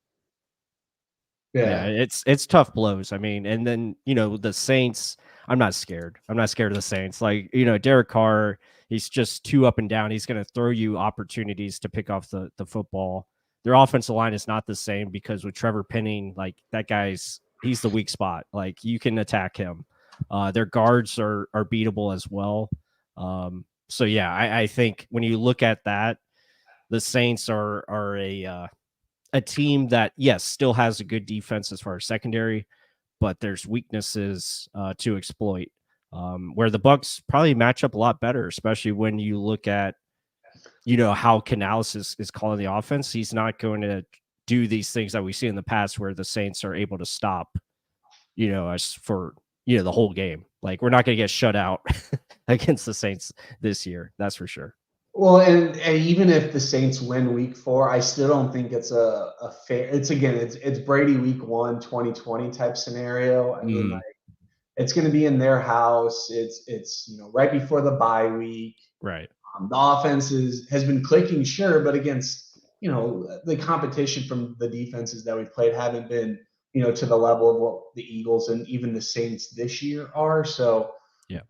yeah, it's tough blows. I mean, and then the Saints. I'm not scared. I'm not scared of the Saints. Like, Derek Carr, he's just too up and down. He's going to throw you opportunities to pick off the football. Their offensive line is not the same because with Trevor Penning, like, that he's the weak spot. Like, you can attack him. Their guards are beatable as well. So yeah, I think when you look at that, the Saints are a team that, yes, still has a good defense as far as secondary, but there's weaknesses to exploit. Where the Bucs probably match up a lot better, especially when you look at how Canales is calling the offense. He's not going to do these things that we see in the past where the Saints are able to stop, us for, the whole game. Like, we're not going to get shut out against the Saints this year. That's for sure. Well, and even if the Saints win week 4, I still don't think it's a fair. It's Brady week 1, 2020 type scenario. I mean, like, it's going to be in their house. It's right before the bye week. Right. The offense has been clicking, sure, but against the competition from the defenses that we've played haven't been to the level of what the Eagles and even the Saints this year are. So yeah.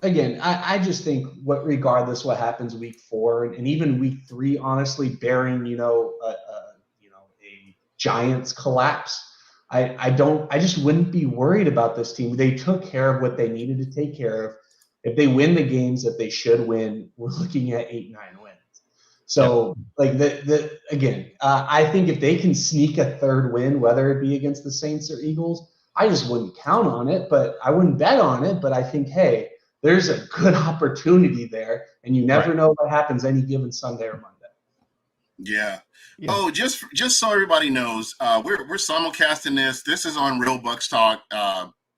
Again, I just think regardless what happens week 4 and even week 3, honestly, bearing a Giants collapse, I just wouldn't be worried about this team. They took care of what they needed to take care of. if they win the games that they should win, we're looking at 8-9 wins. So like again, I think if they can sneak a third win, whether it be against the Saints or Eagles, I just wouldn't count on it, but I wouldn't bet on it. But I think, hey, there's a good opportunity there, and you never know what happens any given Sunday or Monday. Yeah. Oh, just so everybody knows, we're simulcasting this. This is on Real Bucs Talk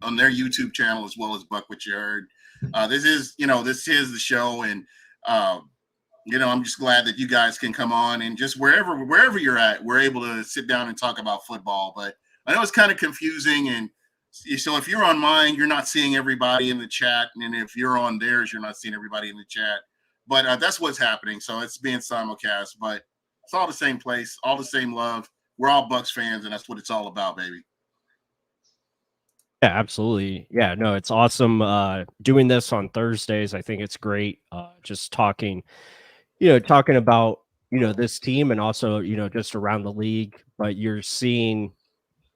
on their YouTube channel as well as Buck What You Heard. This is the show, and I'm just glad that you guys can come on and just wherever you're at, we're able to sit down and talk about football. But I know it's kind of confusing, and so if you're on mine, you're not seeing everybody in the chat, and if you're on theirs, you're not seeing everybody in the chat. But that's what's happening. So it's being simulcast, but it's all the same place, all the same love. We're all Bucs fans, and that's what it's all about, baby. Yeah, absolutely. Yeah, no, it's awesome doing this on Thursdays. I think it's great. Just talking about, this team and also, just around the league. But you're seeing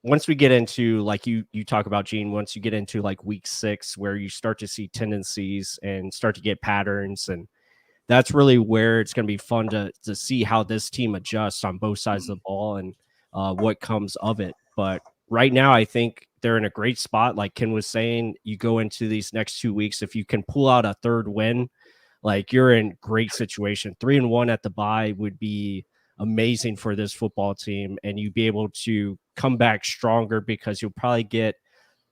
once we get into, like you talk about, Gene, once you get into like week 6, where you start to see tendencies and start to get patterns, and that's really where it's going to be fun to see how this team adjusts on both sides of the ball and what comes of it. But right now, I think they're in a great spot. Like Ken was saying, you go into these next 2 weeks, if you can pull out a third win, like you're in great situation. 3-1 at the bye would be amazing for this football team, and you'd be able to come back stronger because you'll probably get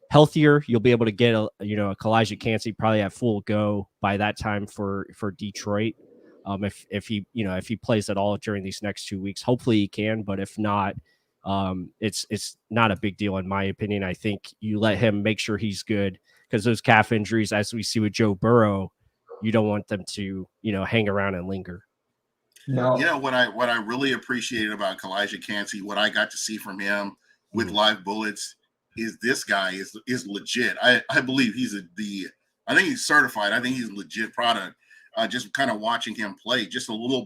healthier. You'll be able to get a Kalijah Cansey probably at full go by that time for Detroit. If he plays at all during these next 2 weeks, hopefully he can. But if not, it's not a big deal in my opinion. I think you let him make sure he's good, because those calf injuries, as we see with Joe Burrow, you don't want them to hang around and linger. No. What I really appreciated about Kalijah Cansey, what I got to see from him with live bullets, is this guy is legit. I believe I think he's certified. I think he's a legit product. Just kind of watching him play, just a little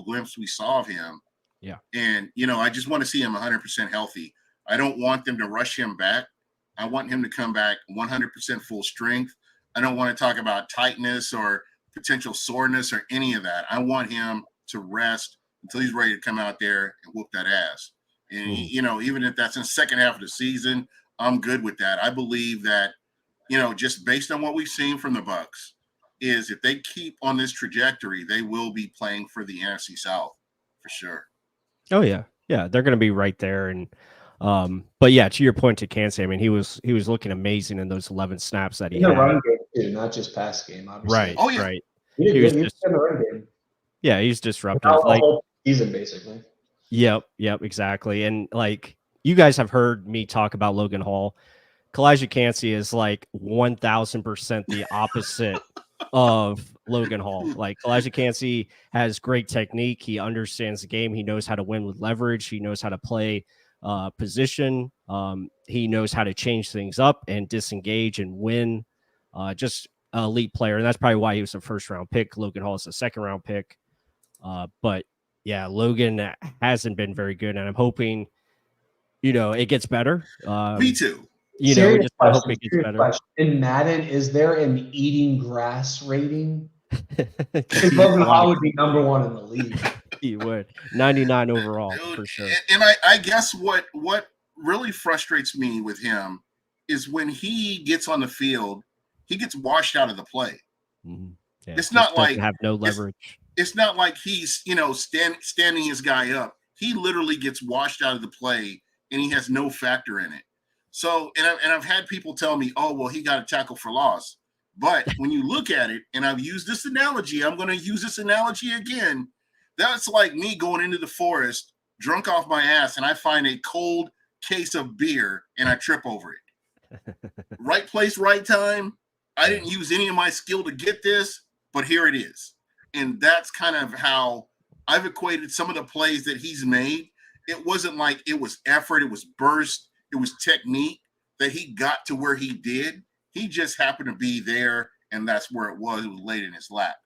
glimpse we saw of him. Yeah. And, I just want to see him 100% healthy. I don't want them to rush him back. I want him to come back 100% full strength. I don't want to talk about tightness or potential soreness or any of that. I want him to rest until he's ready to come out there and whoop that ass. And, even if that's in the second half of the season, I'm good with that. I believe that, just based on what we've seen from the Bucs, is if they keep on this trajectory, they will be playing for the NFC South for sure. Oh yeah. Yeah. They're going to be right there. And, but yeah, to your point to Kansas, I mean, he was looking amazing in those 11 snaps that he had. Run game too, not just pass game, obviously. Right. Oh yeah. Right. He was just in the run game. Yeah. He's disruptive. The whole season, basically. Yep. Exactly. And like, you guys have heard me talk about Logan Hall. Kalijah Cansey is like 1000% the opposite of Logan Hall. Like Kalijah Cansey has great technique. He understands the game. He knows how to win with leverage. He knows how to play position. He knows how to change things up and disengage and win. Just an elite player. And that's probably why he was a first round pick. Logan Hall is a second round pick. But yeah, Logan hasn't been very good. And I'm hoping, it gets better. Me too. We just hope it gets better. Question. In Madden, is there an eating grass rating? Because Logan Hall would be number 1 in the league. He would. 99 overall, for sure. And I guess what really frustrates me with him is when he gets on the field, he gets washed out of the play. Mm-hmm. Yeah, it's not like have no leverage. It's not like he's standing his guy up. He literally gets washed out of the play, and he has no factor in it. So, and I've had people tell me, oh, well, he got a tackle for loss. But when you look at it, and I've used this analogy, I'm going to use this analogy again. That's like me going into the forest, drunk off my ass, and I find a cold case of beer, and I trip over it. Right place, right time. I didn't use any of my skill to get this, but here it is. And that's kind of how I've equated some of the plays that he's made. It wasn't like it was effort, it was burst. It was technique that he got to where he did. He just happened to be there, and that's where it was. It was laid in his lap.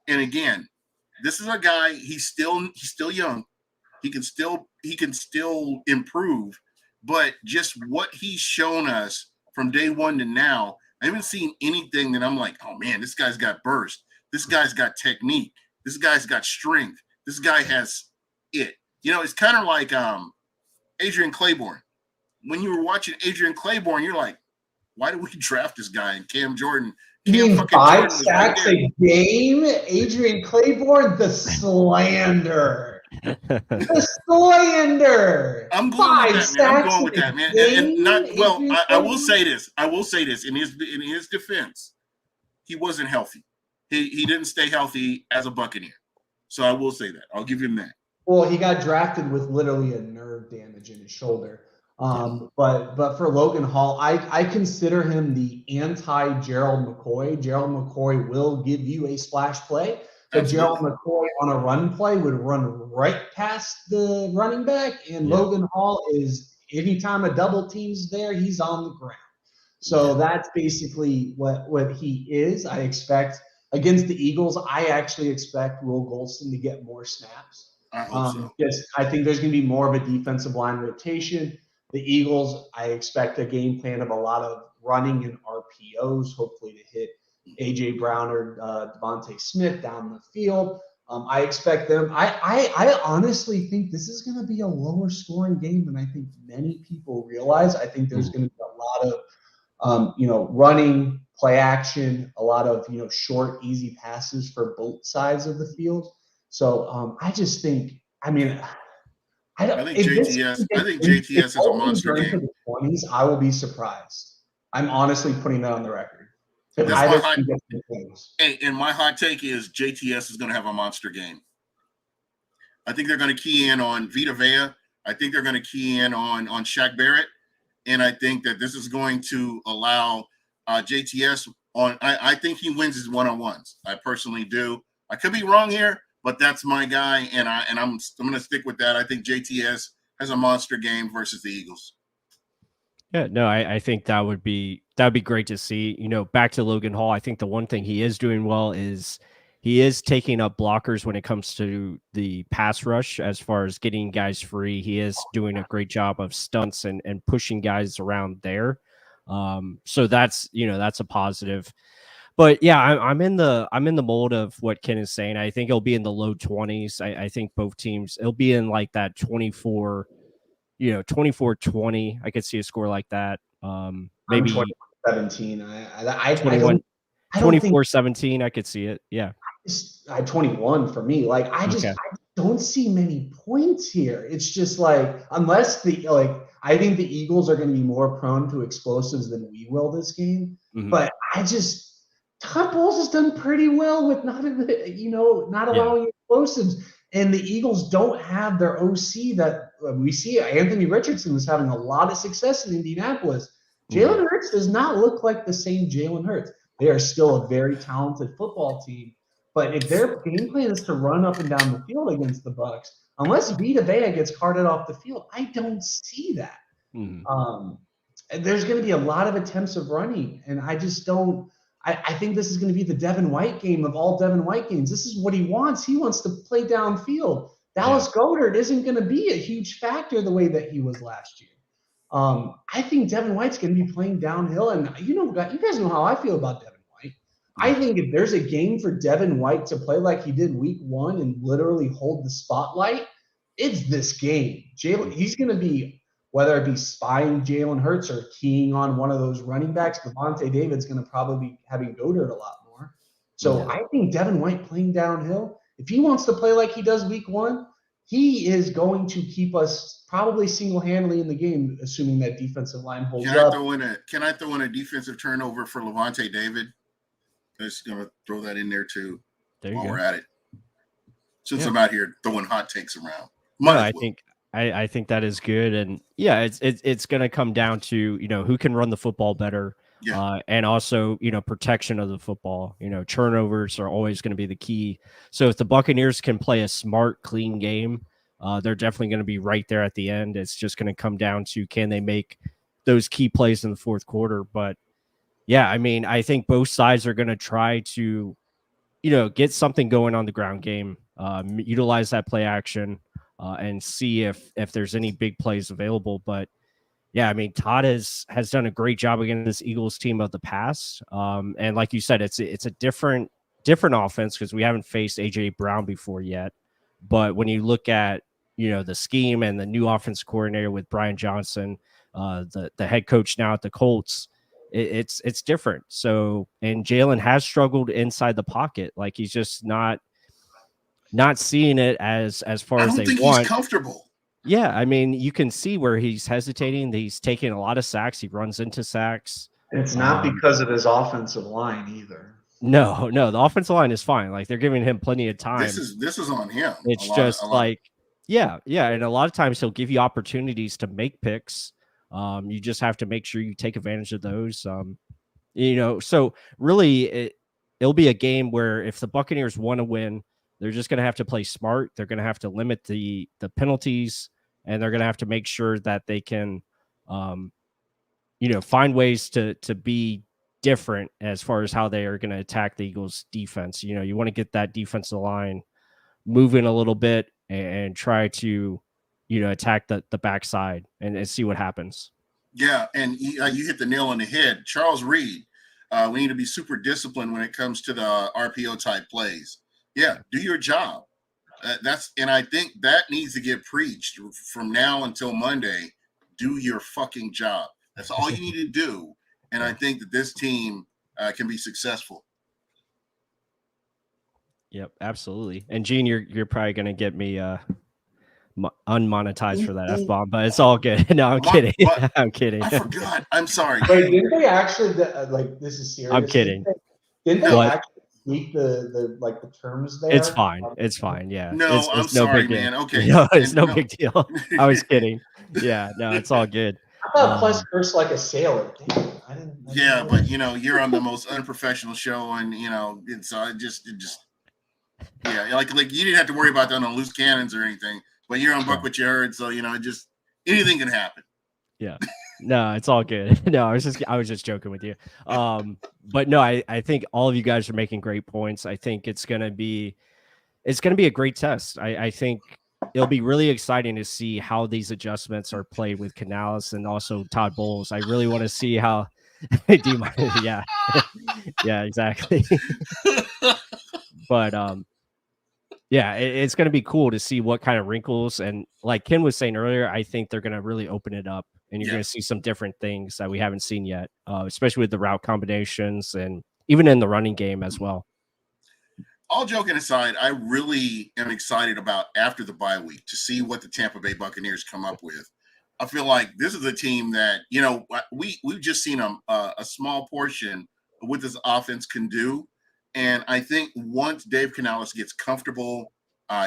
And again, this is a guy. He's still young. He can still improve. But just what he's shown us from day one to now, I haven't seen anything that I'm like, oh man, this guy's got burst. This guy's got technique. This guy's got strength. This guy has it. You know, it's kind of like Adrian Claiborne. When you were watching Adrian Claiborne, you're like, why did we draft this guy? And Cam Jordan. You mean 5 Jordan sacks a game? Adrian Claiborne, the slander. The slander. I'm going with that, man. I'm going with that, man. And not well. I will say this. I will say this in his defense, he wasn't healthy. He didn't stay healthy as a Buccaneer. So I will say that. I'll give him that. Well, he got drafted with literally a nerve damage in his shoulder. But for Logan Hall, I consider him the anti-Gerald McCoy. Gerald McCoy will give you a splash play, but Gerald McCoy on a run play would run right past the running back, and Logan Hall is anytime a double team's there, he's on the ground. So that's basically what he is. I expect against the Eagles, I actually expect Will Golston to get more snaps. I hope so. Yes, I think there's going to be more of a defensive line rotation. The Eagles, I expect a game plan of a lot of running and RPOs, hopefully to hit A.J. Brown or Devontae Smith down the field. I expect them. I honestly think this is going to be a lower scoring game than I think many people realize. I think there's going to be a lot of, running, play action, a lot of, short, easy passes for both sides of the field. So I just think, I think JTS is a monster game. The 20s, I will be surprised. I'm honestly putting that on the record. In my hot take is JTS is going to have a monster game. I think they're going to key in on Vita Vea. I think they're going to key in on Shaq Barrett. And I think that this is going to allow JTS on. I think he wins his one-on-ones. I personally do. I could be wrong here, but that's my guy, and I'm going to stick with that. I think JTS has a monster game versus the Eagles. Yeah, no, I think that would be great to see. Back to Logan Hall, I think the one thing he is doing well is he is taking up blockers when it comes to the pass rush as far as getting guys free. He is doing a great job of stunts and pushing guys around there. So that's a positive. But yeah, I'm in the mold of what Ken is saying. I think it'll be in the low 20s. I think both teams, it'll be in like that 24-20. I could see a score like that. Maybe 17. I 24-17. I could see it. Yeah. 21 for me. Like I don't see many points here. It's just like unless I think the Eagles are going to be more prone to explosives than we will this game. Mm-hmm. But Todd Bowles has done pretty well with not allowing explosives. And the Eagles don't have their OC that we see. Anthony Richardson was having a lot of success in Indianapolis. Jalen Hurts does not look like the same Jalen Hurts. They are still a very talented football team. But if their game plan is to run up and down the field against the Bucs, unless Vita Vea gets carted off the field, I don't see that. There's going to be a lot of attempts of running, and I just don't. I think this is going to be the Devin White game of all Devin White games. This is what he wants. He wants to play downfield. Dallas Goedert isn't going to be a huge factor the way that he was last year. I think Devin White's going to be playing downhill, and you guys know how I feel about Devin White. I think if there's a game for Devin White to play like he did week 1 and literally hold the spotlight, it's this game. He's going to be, whether it be spying Jalen Hurts or keying on one of those running backs, Devontae David's going to probably be having Goedert a lot more. So I think Devin White playing downhill, if he wants to play like he does week 1, he is going to keep us probably single-handedly in the game, assuming that defensive line holds up. Can I throw in a defensive turnover for Levante David? I'm just going to throw that in there too while we're at it. Since I'm out here throwing hot takes around. I think that is good, and it's going to come down to who can run the football better, and also protection of the football. Turnovers are always going to be the key. So if the Buccaneers can play a smart, clean game, they're definitely going to be right there at the end. It's just going to come down to can they make those key plays in the fourth quarter. But I think both sides are going to try to get something going on the ground game, utilize that play action. And see if there's any big plays available. But Yeah, I mean, Todd has done a great job against this Eagles team of the past. And like you said, it's a different offense because we haven't faced AJ Brown before yet. But when you look at, you know, the scheme and the new offense coordinator with Brian Johnson, the head coach now at the Colts, it's different. So, and Jalen has struggled inside the pocket, like he's just not seeing it as far I as don't they think want. he's comfortable. Yeah, I mean, you can see where he's hesitating. He's taking a lot of sacks. He runs into sacks. It's not because of his offensive line either. No, the offensive line is fine. Like they're giving him plenty of time. This is on him. It's just like, yeah, and a lot of times he'll give you opportunities to make picks. You just have to make sure you take advantage of those. You know, so really, it'll be a game where if the Buccaneers want to win, they're just going to have to play smart. They're going to have to limit the penalties, and they're going to have to make sure that they can, you know, find ways to be different as far as how they are going to attack the Eagles defense. You know, you want to get that defensive line moving a little bit and try to, you know, attack the backside and see what happens. Yeah, and you hit the nail on the head. Charles Reed, we need to be super disciplined when it comes to the RPO type plays. Yeah, do your job. And I think that needs to get preached from now until Monday. Do your fucking job. That's all you need to do. And I think that this team can be successful. Yep, absolutely. And Gene, you're probably going to get me unmonetized for that F-bomb, but it's all good. No, I'm kidding. I'm kidding. I forgot. I'm sorry. Wait, didn't they actually like this is serious? I'm kidding. Didn't they actually tweak the terms there? It's fine. It's fine. Yeah. No, it's I'm no sorry, big man. Deal. Okay. No, it's no big deal. I was kidding. Yeah, no, it's all good. I thought plus first like a sailor. Damn, I didn't yeah, but you know, you're on the most unprofessional show, and you know, it's just yeah, like you didn't have to worry about that on loose cannons or anything. But you're on Buck What You Heard, so you know, just anything can happen. Yeah. No, it's all good. No, I was just joking with you. But no, I think all of you guys are making great points. I think it's gonna be a great test. I think it'll be really exciting to see how these adjustments are played with Canales and also Todd Bowles. I really want to see how yeah. Yeah, exactly. But yeah, it's going to be cool to see what kind of wrinkles, and like Ken was saying earlier, I think they're going to really open it up, and you're going to see some different things that we haven't seen yet, especially with the route combinations and even in the running game as well. All joking aside, I really am excited about after the bye week to see what the Tampa Bay Buccaneers come up with. I feel like this is a team that, you know, we've just seen a small portion of what this offense can do. And I think once Dave Canales gets comfortable,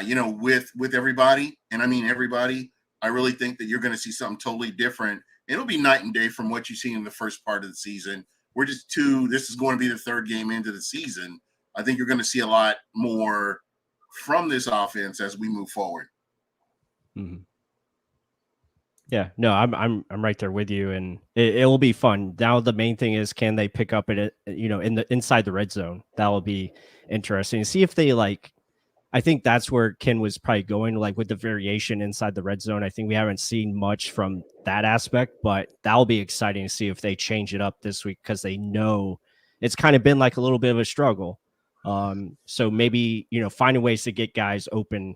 you know, with everybody, and I mean everybody, I really think that you're going to see something totally different. It'll be night and day from what you've seen in the first part of the season. We're just this is going to be the third game into the season. I think you're going to see a lot more from this offense as we move forward. Mm-hmm. Yeah, no, I'm right there with you, and it will be fun. Now the main thing is, can they pick up it, you know, inside the red zone? That will be interesting. See if they like. I think that's where Ken was probably going, like with the variation inside the red zone. I think we haven't seen much from that aspect, but that'll be exciting to see if they change it up this week because they know it's kind of been like a little bit of a struggle. So maybe, you know, finding ways to get guys open,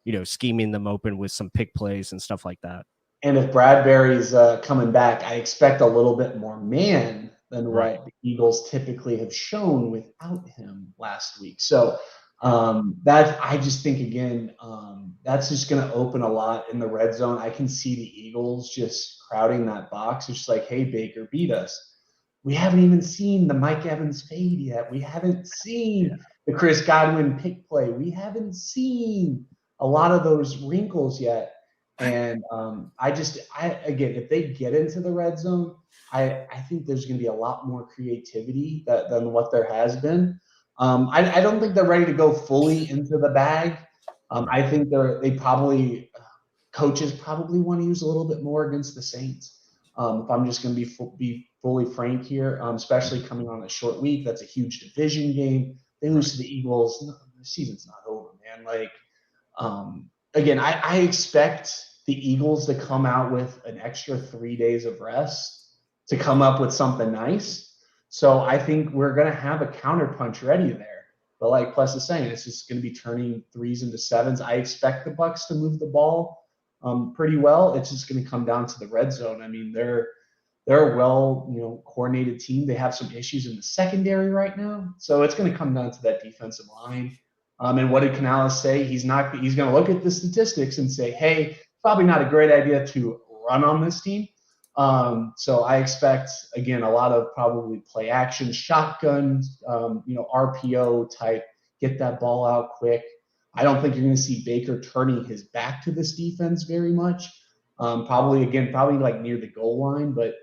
you know, scheming them open with some pick plays and stuff like that. And if Bradbury's coming back, I expect a little bit more man than what the Eagles typically have shown without him last week. So that I just think again, that's just going to open a lot in the red zone. I can see the Eagles just crowding that box. It's just like, hey, Baker, beat us. We haven't even seen the Mike Evans fade yet. We haven't seen the Chris Godwin pick play. We haven't seen a lot of those wrinkles yet. And again, if they get into the red zone, I think there's going to be a lot more creativity than what there has been. I don't think they're ready to go fully into the bag. I think coaches probably want to use a little bit more against the Saints. If I'm just going to be fully frank here, especially coming on a short week, that's a huge division game. They lose to the Eagles, the season's not over, man. Like, again, I expect the Eagles to come out with an extra 3 days of rest to come up with something nice. So I think we're going to have a counterpunch ready there. But like Plus is saying, it's just going to be turning 3s into 7s. I expect the Bucs to move the ball pretty well. It's just going to come down to the red zone. I mean, they're a well, coordinated team. They have some issues in the secondary right now. So it's going to come down to that defensive line. And what did Canales say? He's going to look at the statistics and say, hey, probably not a great idea to run on this team. So I expect, again, a lot of probably play action, shotgun, RPO type, get that ball out quick. I don't think you're going to see Baker turning his back to this defense very much. Probably like near the goal line. But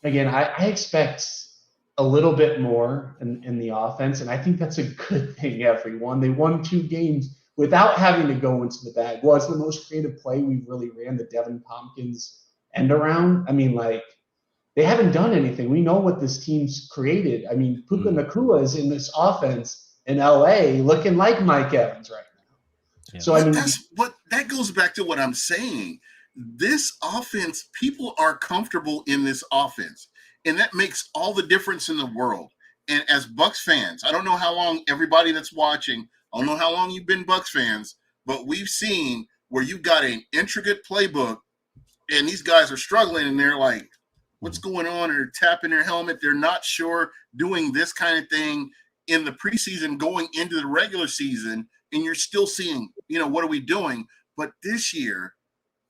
again, I expect a little bit more in the offense, and I think that's a good thing, everyone. They won 2 games without having to go into the bag. Well, it's the most creative play we've really ran, the Devin Tompkins end around. I mean, like, they haven't done anything. We know what this team's created. I mean, Puka Nacua is in this offense in LA looking like Mike Evans right now. Yeah. So that goes back to what I'm saying. This offense, people are comfortable in this offense. And that makes all the difference in the world. And as Bucs fans, I don't know how long everybody that's watching, I don't know how long you've been Bucs fans, but we've seen where you've got an intricate playbook and these guys are struggling and they're like, what's going on? They're tapping their helmet. They're not sure, doing this kind of thing in the preseason going into the regular season. And you're still seeing, what are we doing? But this year,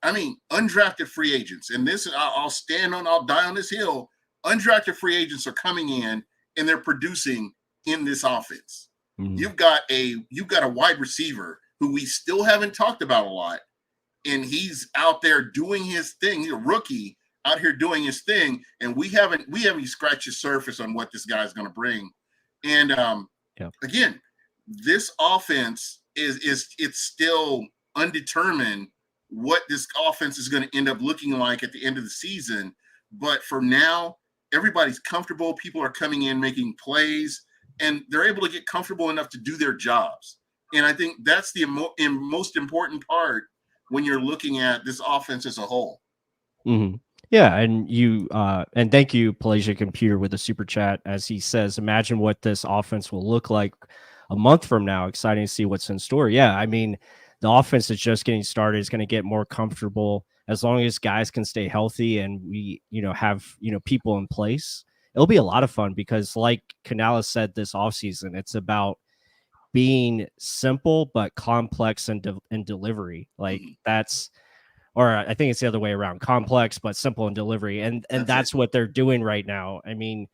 I mean, undrafted free agents, and this, I'll die on this hill. Undrafted free agents are coming in and they're producing in this offense. Mm-hmm. You've got a wide receiver who we still haven't talked about a lot, and he's out there doing his thing. He's a rookie out here doing his thing, and we haven't scratched the surface on what this guy's going to bring. And again, this offense it's still undetermined what this offense is going to end up looking like at the end of the season. But for now, everybody's comfortable. People are coming in, making plays, and they're able to get comfortable enough to do their jobs. And I think that's the most important part when you're looking at this offense as a whole. Mm-hmm. Yeah, and thank you, Pelagia Computer, with the super chat. As he says, imagine what this offense will look like a month from now. Exciting to see what's in store. Yeah, I mean, the offense is just getting started. It's going to get more comfortable as long as guys can stay healthy and we, have, people in place. It'll be a lot of fun because, like Canales said this offseason, it's about being simple but complex in delivery. Like that's, or I think it's the other way around, complex but simple in delivery, and that's what they're doing right now. I mean,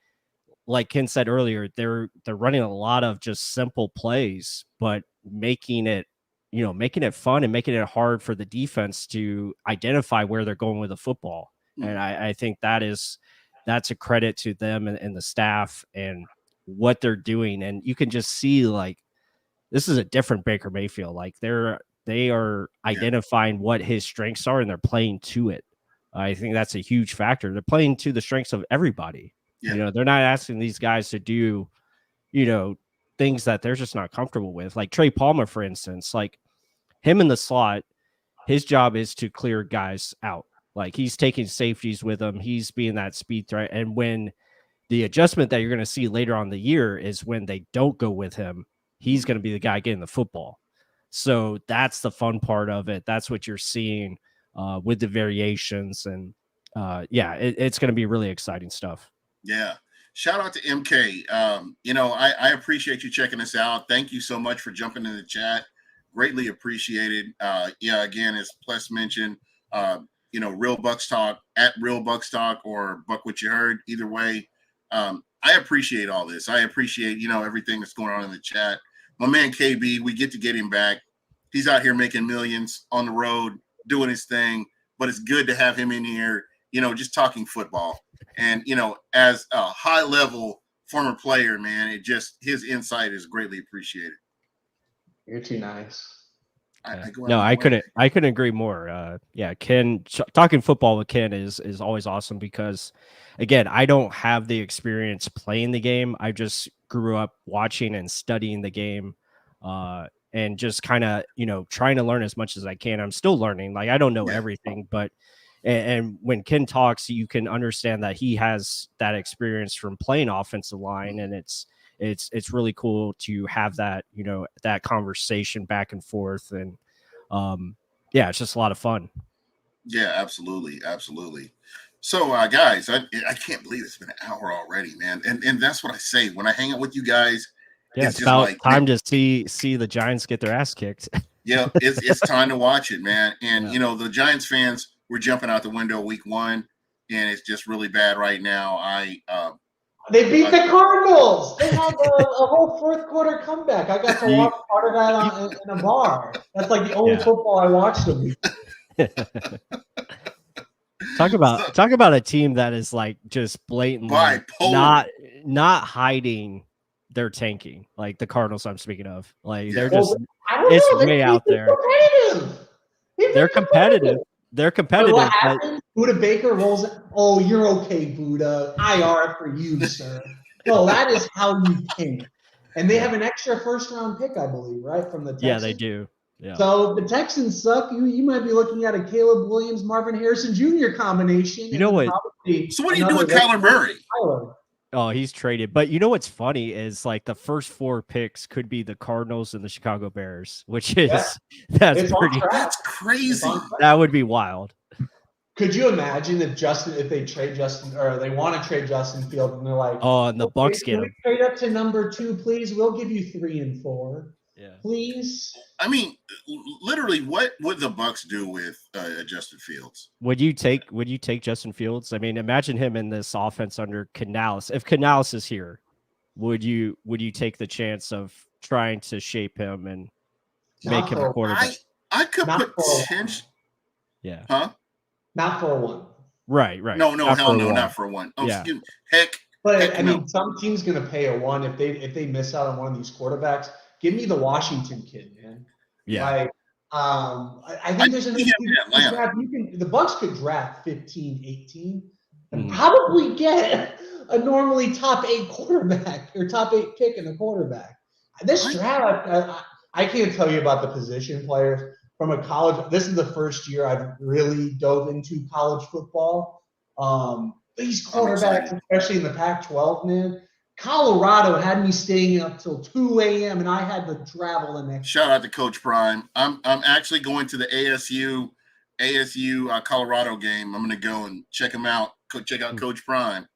like Ken said earlier, they're running a lot of just simple plays, but making it fun and making it hard for the defense to identify where they're going with the football. And I think that's a credit to them and the staff and what they're doing. And you can just see, like, this is a different Baker Mayfield. Like they are identifying what his strengths are and they're playing to it. I think that's a huge factor. They're playing to the strengths of everybody. Yeah. They're not asking these guys to do, things that they're just not comfortable with. Like Trey Palmer, for instance, like him in the slot, his job is to clear guys out. Like he's taking safeties with him. He's being that speed threat. And when the adjustment that you're going to see later on the year is when they don't go with him, he's going to be the guy getting the football. So that's the fun part of it. That's what you're seeing with the variations. And it's going to be really exciting stuff. Yeah. Shout out to MK. I appreciate you checking us out. Thank you so much for jumping in the chat. Greatly appreciated. Again, as Ples mentioned, Real Bucs Talk at Real Bucs Talk or Buck What You Heard. Either way, I appreciate all this. I appreciate, everything that's going on in the chat. My man KB, we get to get him back. He's out here making millions on the road, doing his thing. But it's good to have him in here, just talking football. And, as a high-level former player, man, his insight is greatly appreciated. You're too nice. I couldn't agree more. Ken, talking football with Ken is always awesome because, again, I don't have the experience playing the game. I just grew up watching and studying the game. and just kind of, trying to learn as much as I can. I'm still learning. Like, I don't know Yeah. everything, but and when Ken talks, you can understand that he has that experience from playing offensive line, and it's really cool to have that, that conversation back and forth. And yeah, it's just a lot of fun. Yeah, absolutely. So guys, I can't believe it's been an hour already, man. And that's what I say when I hang out with you guys. Yeah, it's about time to see the Giants get their ass kicked. Yeah, it's time to watch it, man. And the Giants fans were jumping out the window week 1, and it's just really bad right now. They beat the Cardinals. They had a whole fourth quarter comeback. I got to watch part of that in a bar. That's like the only football I watched of week. Talk about a team that is like just blatantly not hiding their tanking, like the Cardinals I'm speaking of. Like they're just way out there. They're competitive. They're competitive. What happens? Buda Baker rolls. Oh, you're okay, Buda. IR for you, sir. No, that is how you tank. And they have an extra first-round pick, I believe, right, from the Texans? Yeah, they do. Yeah. So the Texans suck. You might be looking at a Caleb Williams, Marvin Harrison Jr. combination. You know what? So what do you do with Kyler Murray? Oh, he's traded. But you know what's funny is like the first 4 picks could be the Cardinals and the Chicago Bears, which is that's crazy. That would be wild. Could you imagine if they trade Justin, or they want to trade Justin Fields, and they're like, oh, and the Bucs get him. Trade up to number 2, please. We'll give you 3 and 4. Yeah. Please. I mean, literally, what would the Bucs do with Justin Fields? Would you take Justin Fields? I mean, imagine him in this offense under Canales. If Canales is here, would you take the chance of trying to shape him and make him a quarterback? I could potentially. Yeah. Huh? Not for a 1. Right. No, hell no, not for a 1. Oh, yeah. Heck. But I mean, some team's gonna pay a 1 if they miss out on one of these quarterbacks. Give me the Washington kid, man. Yeah. Like, I think there's the Bucs could draft 15, 18, and probably get a normally top 8 quarterback or top 8 pick in the quarterback. This draft, I can't tell you about the position players from a college. This is the first year I've really dove into college football. These quarterbacks, especially in the Pac-12, man. Colorado had me staying up till 2 a.m. and I had to travel the next. Shout out to Coach Prime. I'm actually going to the ASU Colorado game. I'm going to go and check him out. Check out Coach Prime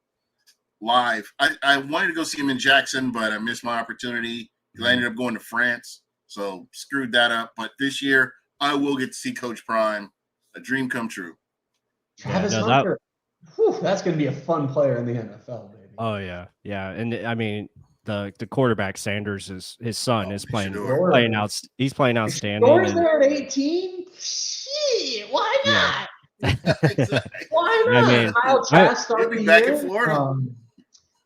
live. I wanted to go see him in Jackson, but I missed my opportunity because I ended up going to France, so screwed that up. But this year, I will get to see Coach Prime. A dream come true. Travis Hunter. That's going to be a fun player in the NFL, baby. Oh yeah. And I mean, the quarterback Sanders his son is playing out. He's playing outstanding. Sanders there at 18. Shit, why not? Why not? I mean, Kyle Trask starting back in Florida.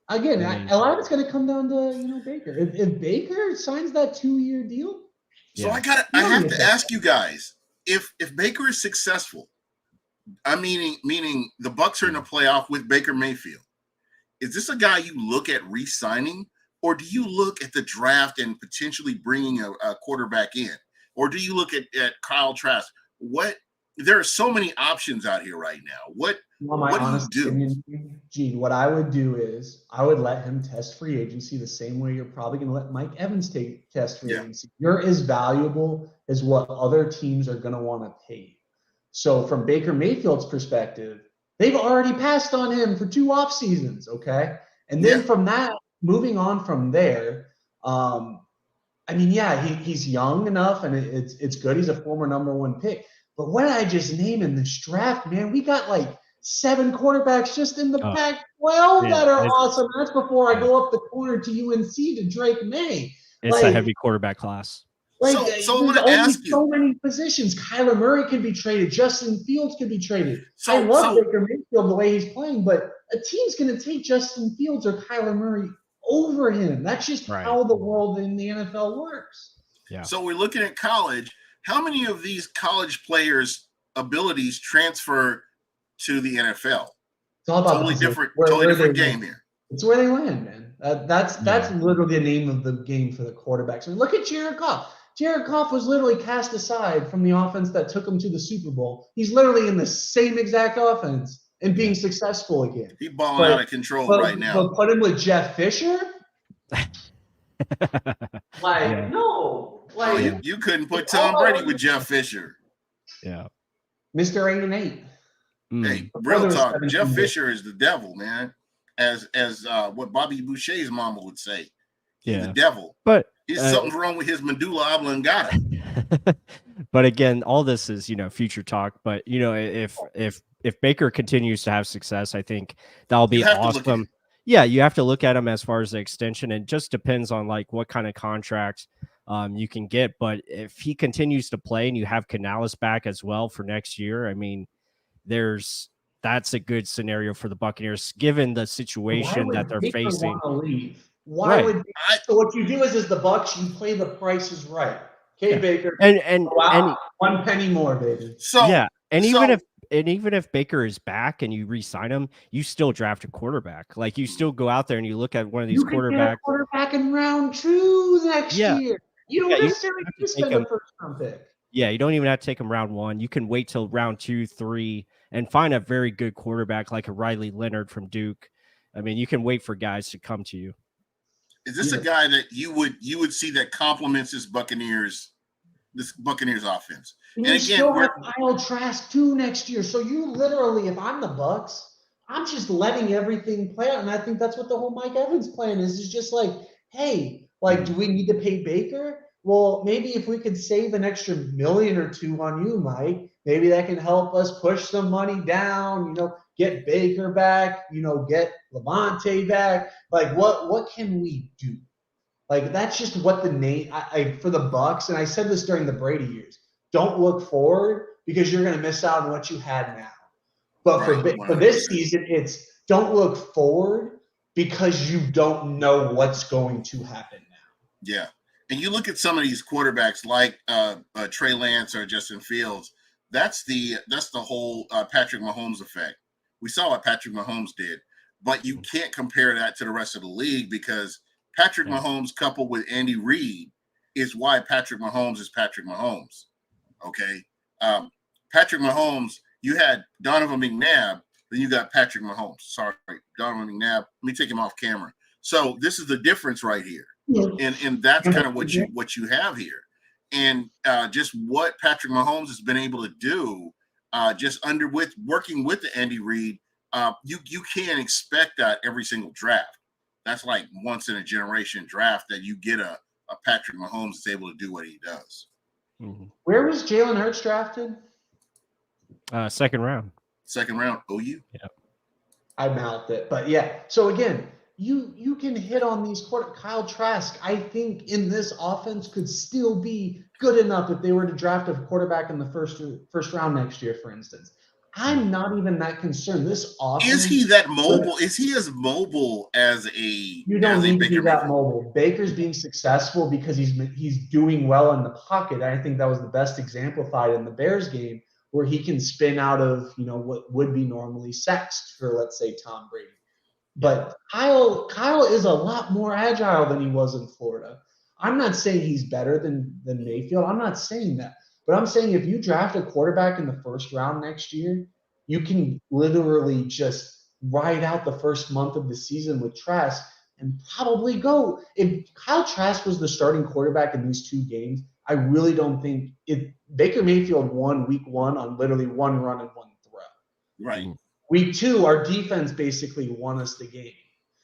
Again, a lot of it's going to come down to Baker. If Baker signs that 2-year deal, so I have to ask you guys if Baker is successful. I'm meaning the Bucs are in the playoff with Baker Mayfield. Is this a guy you look at re-signing, or do you look at the draft and potentially bringing a quarterback in, or do you look at Kyle Trask? There are so many options out here right now. What do you do? Gene, what I would do is I would let him test free agency the same way you're probably going to let Mike Evans test free agency. You're as valuable as what other teams are going to want to pay. So from Baker Mayfield's perspective, they've already passed on him for 2 off seasons, okay? And then from that, moving on from there, he's young enough, and it's good. He's a former number 1 pick. But what did I just name in this draft, man? We got like 7 quarterbacks just in the Pac-12 that are awesome. That's before I go up the corner to UNC to Drake May. It's a heavy quarterback class. So I'm going to ask you. So many positions. Kyler Murray can be traded. Justin Fields can be traded. I love Baker Mayfield the way he's playing, but a team's going to take Justin Fields or Kyler Murray over him. That's just how the world in the NFL works. Yeah. So we're looking at college. How many of these college players' abilities transfer to the NFL? It's all about totally different game here. It's where they land, man. That's literally the name of the game for the quarterbacks. I mean, look at Jared Goff. Jared Goff was literally cast aside from the offense that took him to the Super Bowl. He's literally in the same exact offense and being successful again. He's balling out of control right now. But put him with Jeff Fisher? No. You couldn't put Tom Brady with Jeff Fisher. Yeah. Mr. 8-8. Hey, real talk. Jeff Fisher is the devil, man. As what Bobby Boucher's mama would say. He's the devil. But something's wrong with his medulla oblongata. But again, all this is, future talk. But if Baker continues to have success, I think that'll be awesome. Yeah, you have to look at him as far as the extension. It just depends on what kind of contract you can get. But if he continues to play and you have Canales back as well for next year, I mean, that's a good scenario for the Buccaneers, given the situation that they're facing. Why would so what you do is the Bucs, you play the prices right. Okay, Baker. And 1 penny more, baby. Even if Baker is back and you re-sign him, you still draft a quarterback. You still go out there and you look at one of these quarterbacks. Quarterback in round 2 next year. You don't necessarily have to spend a first round pick. Yeah, you don't even have to take him round 1. You can wait till round 2, 3, and find a very good quarterback like a Riley Leonard from Duke. I mean, you can wait for guys to come to you. Is this a guy that you would see that complements this Buccaneers offense? And again, still have Kyle Trask too next year. So you literally, if I'm the Bucs, I'm just letting everything play out. And I think that's what the whole Mike Evans plan is. It's just hey, do we need to pay Baker? Well, maybe if we could save an extra $1 million or $2 million on you, Mike, maybe that can help us push some money down, get Baker back, get Levante back. What can we do? That's just what the name for the Bucs. And I said this during the Brady years. Don't look forward because you're going to miss out on what you had now. But for this season, it's don't look forward because you don't know what's going to happen now. Yeah. And you look at some of these quarterbacks like Trey Lance or Justin Fields. That's the whole Patrick Mahomes effect. We saw what Patrick Mahomes did, but you can't compare that to the rest of the league because Patrick Mahomes coupled with Andy Reid is why Patrick Mahomes is Patrick Mahomes. Okay, Patrick Mahomes. You had Donovan McNabb, then you got Patrick Mahomes. Sorry, Donovan McNabb. Let me take him off camera. So this is the difference right here. And that's kind of what you have here, and just what Patrick Mahomes has been able to do, working with the Andy Reid, you can't expect that every single draft. That's like once in a generation draft that you get a Patrick Mahomes that's able to do what he does. Mm-hmm. Where was Jalen Hurts drafted? Second round. Second round, OU. Yeah, I mouthed it, but yeah. So again. You can hit on these Kyle Trask, I think, in this offense could still be good enough if they were to draft a quarterback in the first round next year, for instance. I'm not even that concerned. This offense is he that mobile? Is he as mobile as a? You don't need to be that mobile. Baker's being successful because he's doing well in the pocket. I think that was the best exemplified in the Bears game, where he can spin out of what would be normally sacks for, let's say, Tom Brady. But Kyle is a lot more agile than he was in Florida. I'm not saying he's better than Mayfield. I'm not saying that. But I'm saying if you draft a quarterback in the first round next year, you can literally just ride out the first month of the season with Trask and probably go. If Kyle Trask was the starting quarterback in these 2 games, I really don't think Baker Mayfield won week 1 on literally 1 run and 1 throw. Right. Week 2, our defense basically won us the game.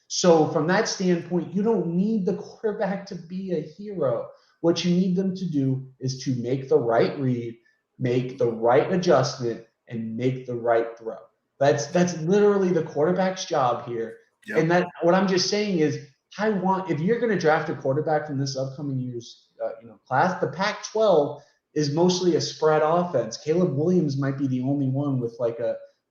So from that standpoint, you don't need the quarterback to be a hero. What you need them to do is to make the right read, make the right adjustment, and make the right throw. That's literally the quarterback's job here. Yep. And that what I'm just saying is, if you're going to draft a quarterback from this upcoming year's class, the Pac-12 is mostly a spread offense. Caleb Williams might be the only one with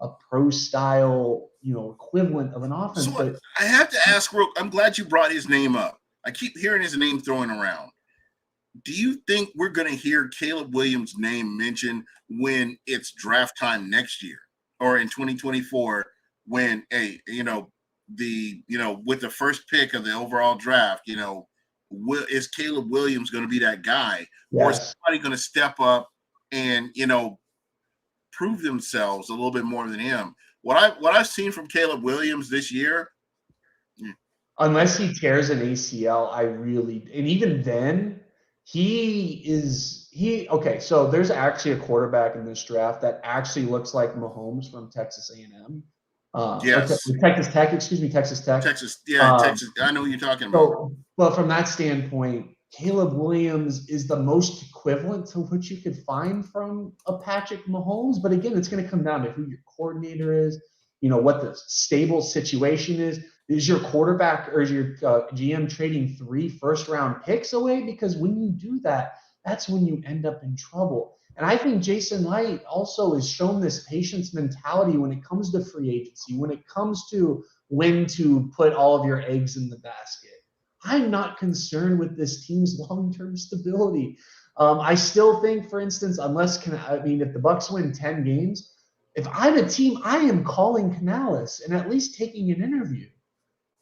a pro style, equivalent of an offense. So but I have to ask, I'm glad you brought his name up. I keep hearing his name thrown around. Do you think we're going to hear Caleb Williams' name mentioned when it's draft time next year or in 2024 when, with the first pick of the overall draft, is Caleb Williams going to be that guy, or is Yes. somebody going to step up and prove themselves a little bit more than him? What I've seen from Caleb Williams this year, Unless he tears an ACL, and even then, okay, so there's actually a quarterback in this draft that actually looks like Mahomes from Texas A&M. Yes. Texas Tech, excuse me, Texas Tech. Texas. I know what you're talking about. So, but from that standpoint, Caleb Williams is the most equivalent to what you could find from a Patrick Mahomes. But again, it's going to come down to who your coordinator is, what the stable situation is. Is your quarterback or is your GM trading 3 first-round picks away? Because when you do that, that's when you end up in trouble. And I think Jason Light also has shown this patience mentality when it comes to free agency, when it comes to when to put all of your eggs in the basket. I'm not concerned with this team's long-term stability. I still think, for instance, if the Bucs win 10 games, if I'm a team, I am calling Canales and at least taking an interview.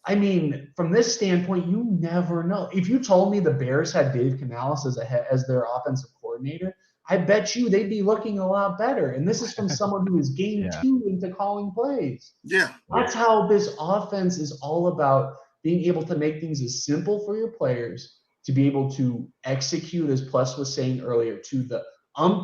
I mean, from this standpoint, you never know. If you told me the Bears had Dave Canales as their offensive coordinator, I bet you they'd be looking a lot better. And this is from someone who is game 2 into calling plays. Yeah. That's how this offense is all about, being able to make things as simple for your players to be able to execute, as Plus was saying earlier, to the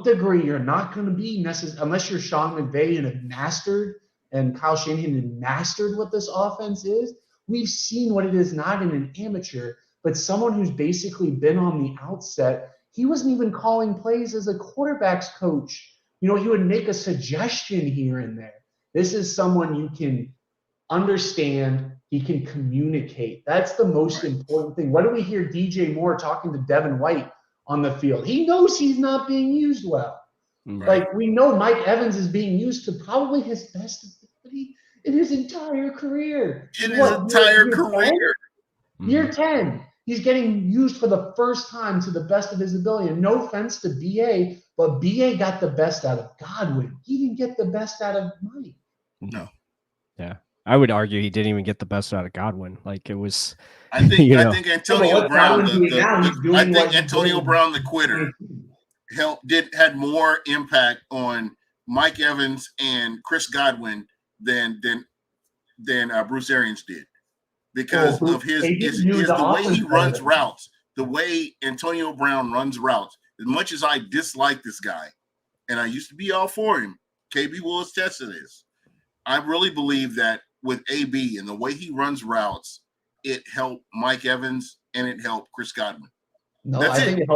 degree. You're not going to be necessary unless you're Sean McVay and have mastered, and Kyle Shanahan have mastered what this offense is. We've seen what it is, not in an amateur, but someone who's basically been on the outset. He wasn't even calling plays as a quarterback's coach. He would make a suggestion here and there. This is someone you can understand. He can communicate. That's the most important thing. What do we hear DJ Moore talking to Devin White on the field? He knows he's not being used well. Right. Like, we know Mike Evans is being used to probably his best ability in his entire career. Year 10. He's getting used for the first time to the best of his ability. And no offense to BA, but BA got the best out of Godwin. He didn't get the best out of Mike. No. Yeah. I would argue he didn't even get the best out of Godwin. Like, it was. I think Antonio Brown, Antonio Brown, the quitter, had more impact on Mike Evans and Chris Godwin than Bruce Arians did, because of his the way he runs routes, the way Antonio Brown runs routes. As much as I dislike this guy, and I used to be all for him, KB will attest to this. I really believe that with AB and the way he runs routes, it helped Mike Evans and it helped Chris Godwin. I think it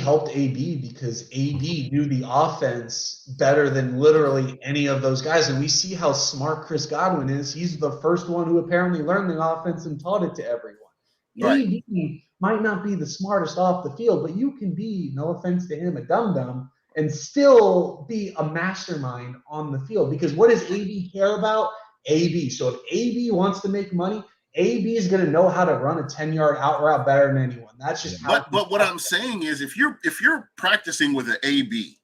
helped AB because AB knew the offense better than literally any of those guys. And we see how smart Chris Godwin is. He's the first one who apparently learned the offense and taught it to everyone. Right. AB might not be the smartest off the field, but you can be, no offense to him, a dum-dum and still be a mastermind on the field. Because what does AB care about? AB. So if AB wants to make money, AB is going to know how to run a 10-yard out route better than anyone. That's just how. But what I'm saying is, if you're practicing with an AB,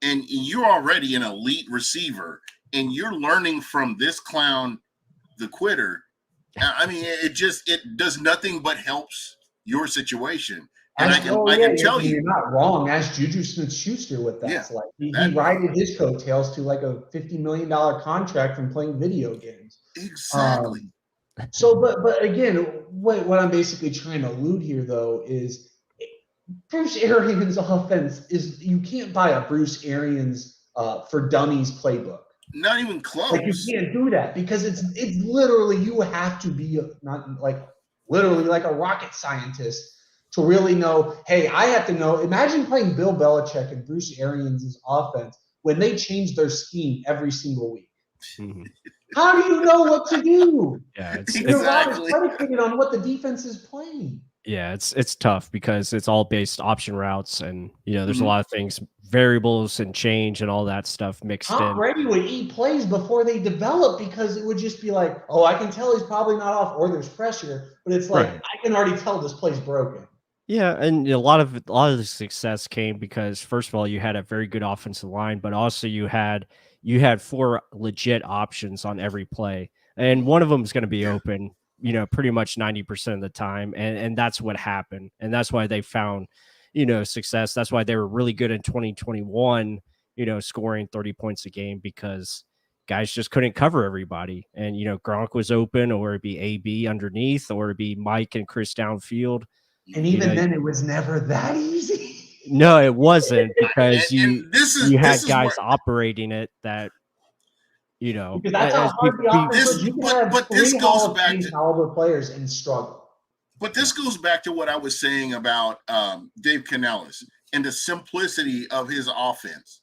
and you're already an elite receiver, and you're learning from this clown, the quitter, I mean, it does nothing but helps your situation. And I can tell you, you're not wrong. Ask Juju Smith-Schuster what that's like. He rided his coattails to like a $50 million contract from playing video games. Exactly. So, but again, what I'm basically trying to allude here, though, is Bruce Arians' offense is, you can't buy a Bruce Arians for dummies playbook. Not even close. Like, you can't do that because it's literally, you have to be literally like a rocket scientist to really know, hey, I have to know. Imagine playing Bill Belichick and Bruce Arians' offense when they change their scheme every single week. Mm-hmm. How do you know what to do? Yeah, it's predicated on what the defense is playing. Yeah, it's tough because it's all based option routes, and there's a lot of things, variables and change and all that stuff mixed in. Tom Brady would eat plays before they develop because it would just be like, oh, I can tell he's probably not off, or there's pressure, but it's like, I can already tell this play's broken. Yeah, and a lot of the success came because, first of all, you had a very good offensive line, but also you had 4 legit options on every play, and one of them is going to be open pretty much 90% of the time. And that's what happened. And that's why they found, success. That's why they were really good in 2021, scoring 30 points a game, because guys just couldn't cover everybody. And, Gronk was open, or it'd be AB underneath, or it'd be Mike and Chris downfield. And even then, it was never that easy. No, it wasn't, because and you had guys operating it that, because that's how hard the offense is. You can have this three goes Hall of back Fame to caliber players and struggle. But this goes back to what I was saying about Dave Canales and the simplicity of his offense.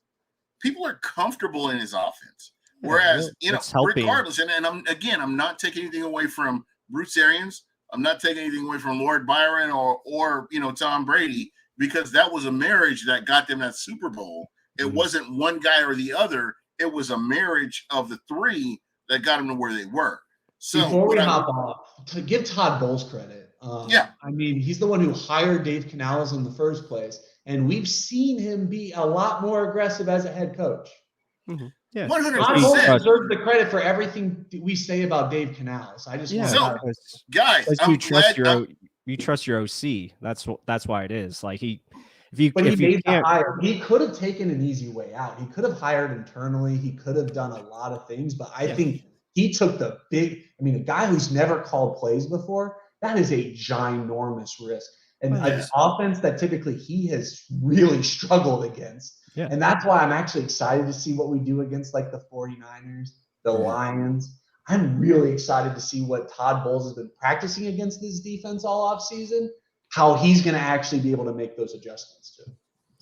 People are comfortable in his offense. Whereas, regardless, and I'm not taking anything away from Bruce Arians. I'm not taking anything away from Lord Byron or Tom Brady, because that was a marriage that got them that Super Bowl. It wasn't one guy or the other. It was a marriage of the three that got them to where they were. So before we hop off, to give Todd Bowles credit, I mean, he's the one who hired Dave Canales in the first place, and we've seen him be a lot more aggressive as a head coach. Mm-hmm. Yeah, 100%. Todd Bowles deserves the credit for everything we say about Dave Canales. I just want to guys, you trust your OC. That's why it is. Like he made the hire. He could have taken an easy way out. He could have hired internally. He could have done a lot of things, but I think he took the a guy who's never called plays before, that is a ginormous risk. And an offense that typically he has really struggled against. Yeah. And that's why I'm actually excited to see what we do against like the 49ers, the Lions. I'm really excited to see what Todd Bowles has been practicing against this defense all offseason, how he's going to actually be able to make those adjustments too.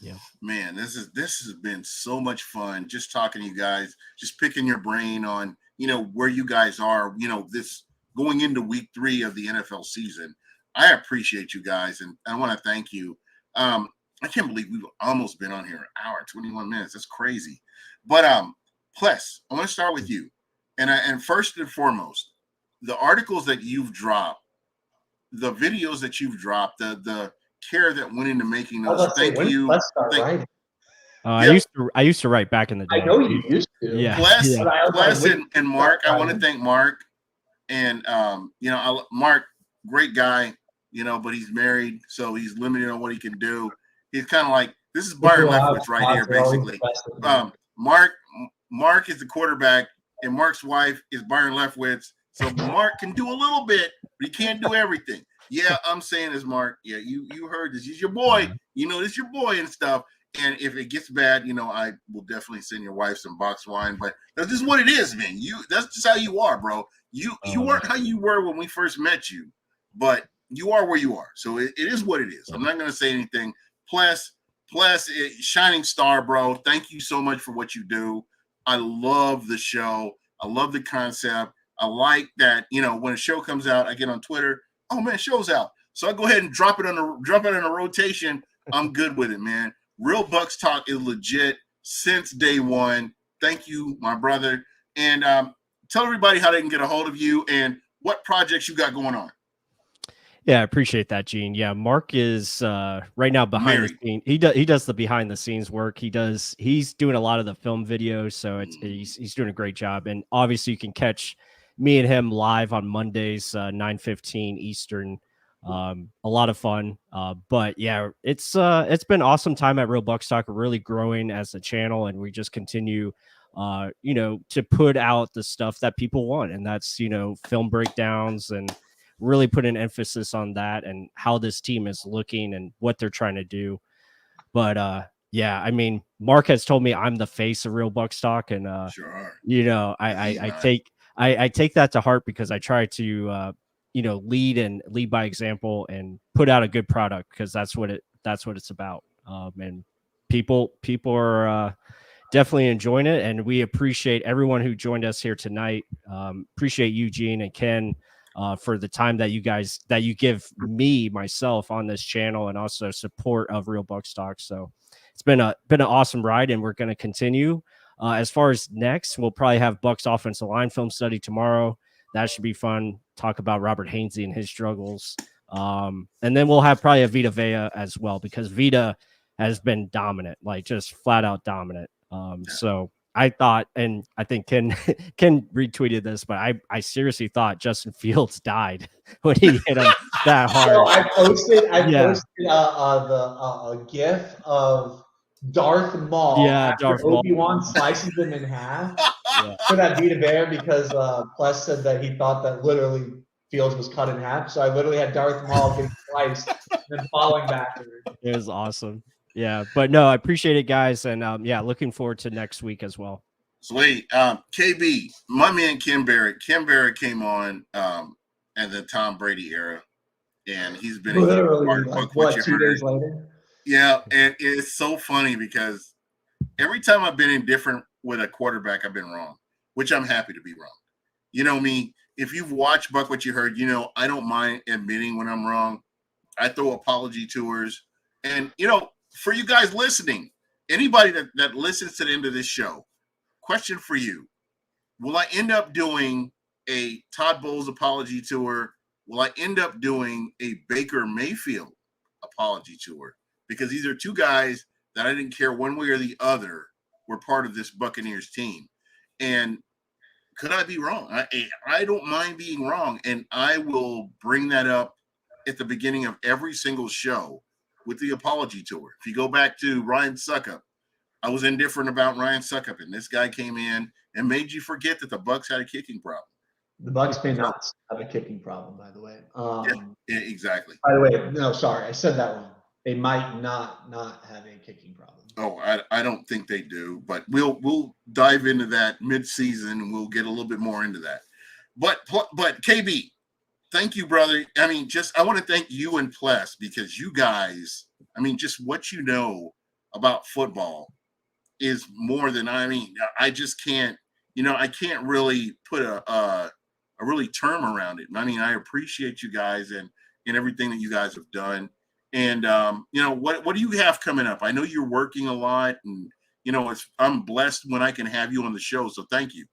Yeah, man, this has been so much fun just talking to you guys, just picking your brain on, where you guys are, this going into week 3 of the NFL season. I appreciate you guys, and I want to thank you. I can't believe we've almost been on here an hour, 21 minutes. That's crazy. But Pless, I want to start with you. And first and foremost, the articles that you've dropped, the videos that you've dropped, the care that went into making those. Thank you. I used to write back in the day. I know you used to. Yeah. Pless and Mark. I want to thank Mark. And Mark, great guy, but he's married, so he's limited on what he can do. He's kind of like, this is Byron Leftwich right here, basically. Mark is the quarterback, and Mark's wife is Byron Leftwich. So Mark can do a little bit, but he can't do everything. Yeah, I'm saying this, Mark. Yeah, you heard this. He's your boy. This is your boy and stuff. And if it gets bad, I will definitely send your wife some box wine. But that's just what it is, man. That's just how you are, bro. You weren't how you were when we first met you, but you are where you are. So it is what it is. I'm not going to say anything. Plus, shining star, bro. Thank you so much for what you do. I love the show. I love the concept. I like that, when a show comes out, I get on Twitter. Oh man, show's out. So I go ahead and drop it in a rotation. I'm good with it, man. Real Bucs Talk is legit since day one. Thank you, my brother. And tell everybody how they can get a hold of you and what projects you got going on. Yeah, I appreciate that, Gene. Yeah, Mark is right now behind the scenes. He does the behind the scenes work. He's doing a lot of the film videos, so he's doing a great job. And obviously, you can catch me and him live on Mondays, 9:15 Eastern. A lot of fun. But yeah, it's been awesome time at Real Bucs Talk. We're really growing as a channel, and we just continue to put out the stuff that people want, and that's film breakdowns and really put an emphasis on that and how this team is looking and what they're trying to do. But yeah, I mean, Mark has told me I'm the face of Real Bucs Talk, and sure. I take that to heart, because I try to lead by example and put out a good product, because that's what it's about. And people are definitely enjoying it, and we appreciate everyone who joined us here tonight. Appreciate Eugene and Ken for the time that you give myself on this channel, and also support of Real Bucs Talk. So it's been an awesome ride, and we're going to continue. As far as next, we'll probably have Bucs offensive line film study tomorrow. That should be fun. Talk about Robert Hainsey and his struggles. And then we'll have probably a Vita Vea as well, because Vita has been dominant, like just flat out dominant. So I thought, and I think Ken Ken retweeted this, but I seriously thought Justin Fields died when he hit him that So hard. I posted Yeah. a GIF of Darth Maul Yeah, after Darth Maul. Obi-Wan slices him in half. Yeah. Could that be the bear? Because Plus said that he thought that literally Fields was cut in half. So I literally had Darth Maul getting sliced and then falling backward. It was awesome. Yeah, but no, I appreciate it, guys, and yeah, looking forward to next week as well. Sweet. KB, my man Kim Barrett. Kim Barrett came on in the Tom Brady era, and he's been a huge Literally, part of like what you 2 heard. days later. Yeah, and it's so funny because every time I've been indifferent with a quarterback, I've been wrong, which I'm happy to be wrong. You know me. If you've watched Buck What You Heard, you know I don't mind admitting when I'm wrong. I throw apology tours. And, you know, for you guys listening, anybody that listens to the end of this show, question for you. Will I end up doing a Todd Bowles apology tour? Will I end up doing a Baker Mayfield apology tour? Because these are two guys that I didn't care one way or the other were part of this Buccaneers team. And could I be wrong? I don't mind being wrong. And I will bring that up at the beginning of every single show with the apology tour. If you go back to Ryan Suckup, I was indifferent about Ryan Suckup, and this guy came in and made you forget that the Bucs had a kicking problem. The Bucs may not have a kicking problem, by the way. Yeah, exactly. By the way, no, sorry, I said that wrong. They might not have a kicking problem. Oh, I don't think they do, but we'll dive into that mid-season, and we'll get a little bit more into that. But KB, thank you, brother. I mean, I want to thank you and Pless because you guys, I mean, just what you know about football is more than I just can't, I can't really put a really term around it. I mean, I appreciate you guys and everything that you guys have done. And what do you have coming up? I know you're working a lot, and I'm blessed when I can have you on the show. So thank you.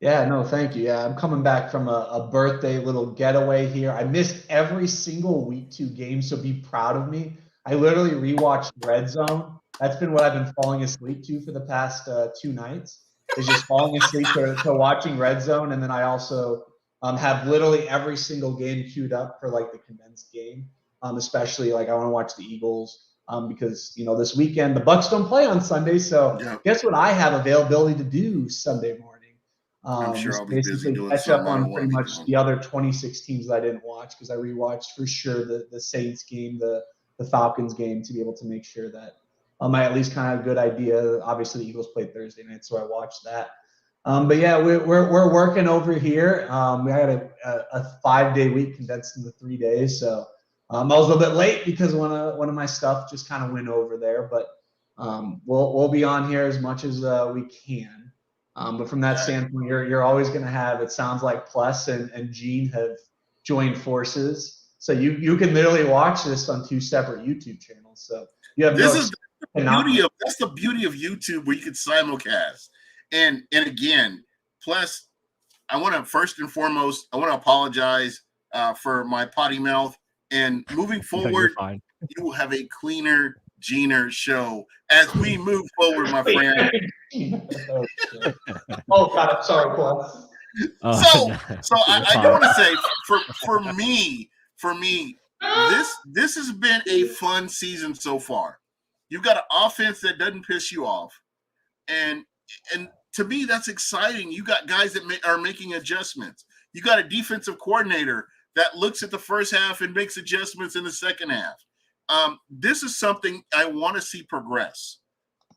Yeah, no, thank you. Yeah, I'm coming back from a birthday little getaway here. I missed every single week 2 game, so be proud of me. I literally rewatched Red Zone. That's been what I've been falling asleep to for the past 2 nights. Is just falling asleep to watching Red Zone, and then I also have literally every single game queued up for like the condensed game. Especially like I want to watch the Eagles because this weekend the Bucs don't play on Sunday. So guess what I have availability to do Sunday morning? I'm sure I'll be busy doing catch something. up on pretty much the other 26 teams that I didn't watch because I rewatched for sure the Saints game, the Falcons game to be able to make sure that I at least kind of have a good idea. Obviously, the Eagles played Thursday night, so I watched that. But yeah, we're working over here. We had a 5-day week condensed into 3 days, so I was a little bit late because one of my stuff just kind of went over there. But we'll be on here as much as we can. But from that standpoint, you're always going to have. It sounds like Plus and Gene have joined forces, so you can literally watch this on 2 separate YouTube channels. So you have that's the beauty of YouTube where you can simulcast. And again, Plus, I want to first and foremost, I want to apologize for my potty mouth. And moving forward, you will have a cleaner, Gener show as we move forward, my friend. Oh God, I'm sorry, Plus. So I do want to say, for me, this has been a fun season so far. You've got an offense that doesn't piss you off, and to me, that's exciting. You got guys that are making adjustments. You got a defensive coordinator that looks at the first half and makes adjustments in the second half. This is something I want to see progress.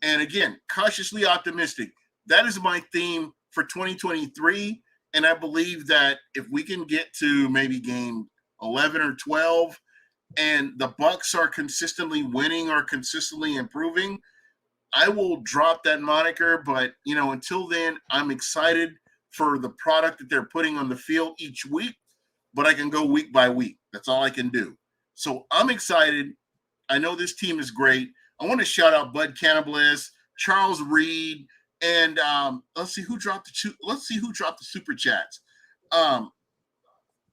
And again, cautiously optimistic. That is my theme for 2023. And I believe that if we can get to maybe game 11 or 12 and the Bucs are consistently winning or consistently improving, I will drop that moniker. But, until then, I'm excited for the product that they're putting on the field each week, but I can go week by week. That's all I can do. So I'm excited. I know this team is great. I want to shout out Bud Cannibalists, Charles Reed, and let's see who dropped the super chats.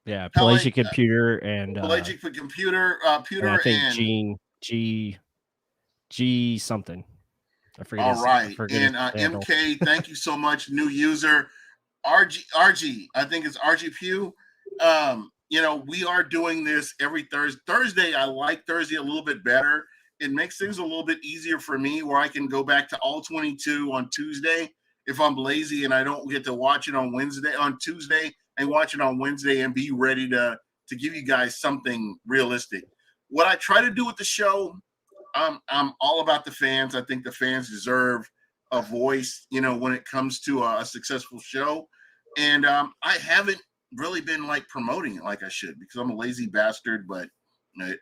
Yeah, Pelagic Computer and Pelagic Computer, and I think Gene G something. I forget. All right. Forget And his handle. MK, thank you so much. New user. RG, I think it's RG Pew. We are doing this every Thursday. I like Thursday a little bit better. It makes things a little bit easier for me where I can go back to all 22 on Tuesday if I'm lazy and I don't get to watch it on Tuesday and watch it on Wednesday and be ready to give you guys something realistic. What I try to do with the show, I'm all about the fans. I think the fans deserve a voice, when it comes to a successful show. And I haven't really been like promoting it like I should because I'm a lazy bastard, but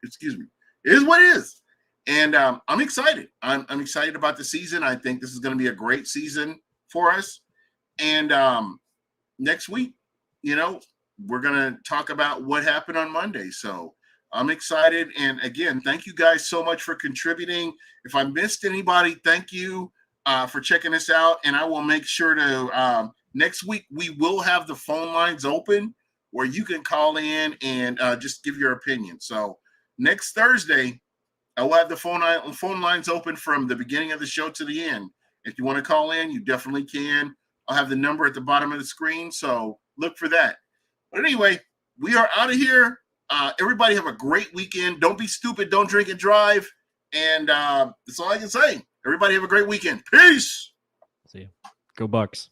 excuse me, it is what it is. And I'm excited. I'm excited about the season. I think this is going to be a great season for us. And next week, we're going to talk about what happened on Monday. So I'm excited. And again, thank you guys so much for contributing. If I missed anybody, thank you for checking us out. And I will make sure to next week, we will have the phone lines open where you can call in and just give your opinion. So next Thursday, I will have the phone lines open from the beginning of the show to the end. If you want to call in, you definitely can. I'll have the number at the bottom of the screen. So look for that. But anyway, we are out of here. Everybody have a great weekend. Don't be stupid. Don't drink and drive. And that's all I can say. Everybody have a great weekend. Peace. See you. Go Bucs.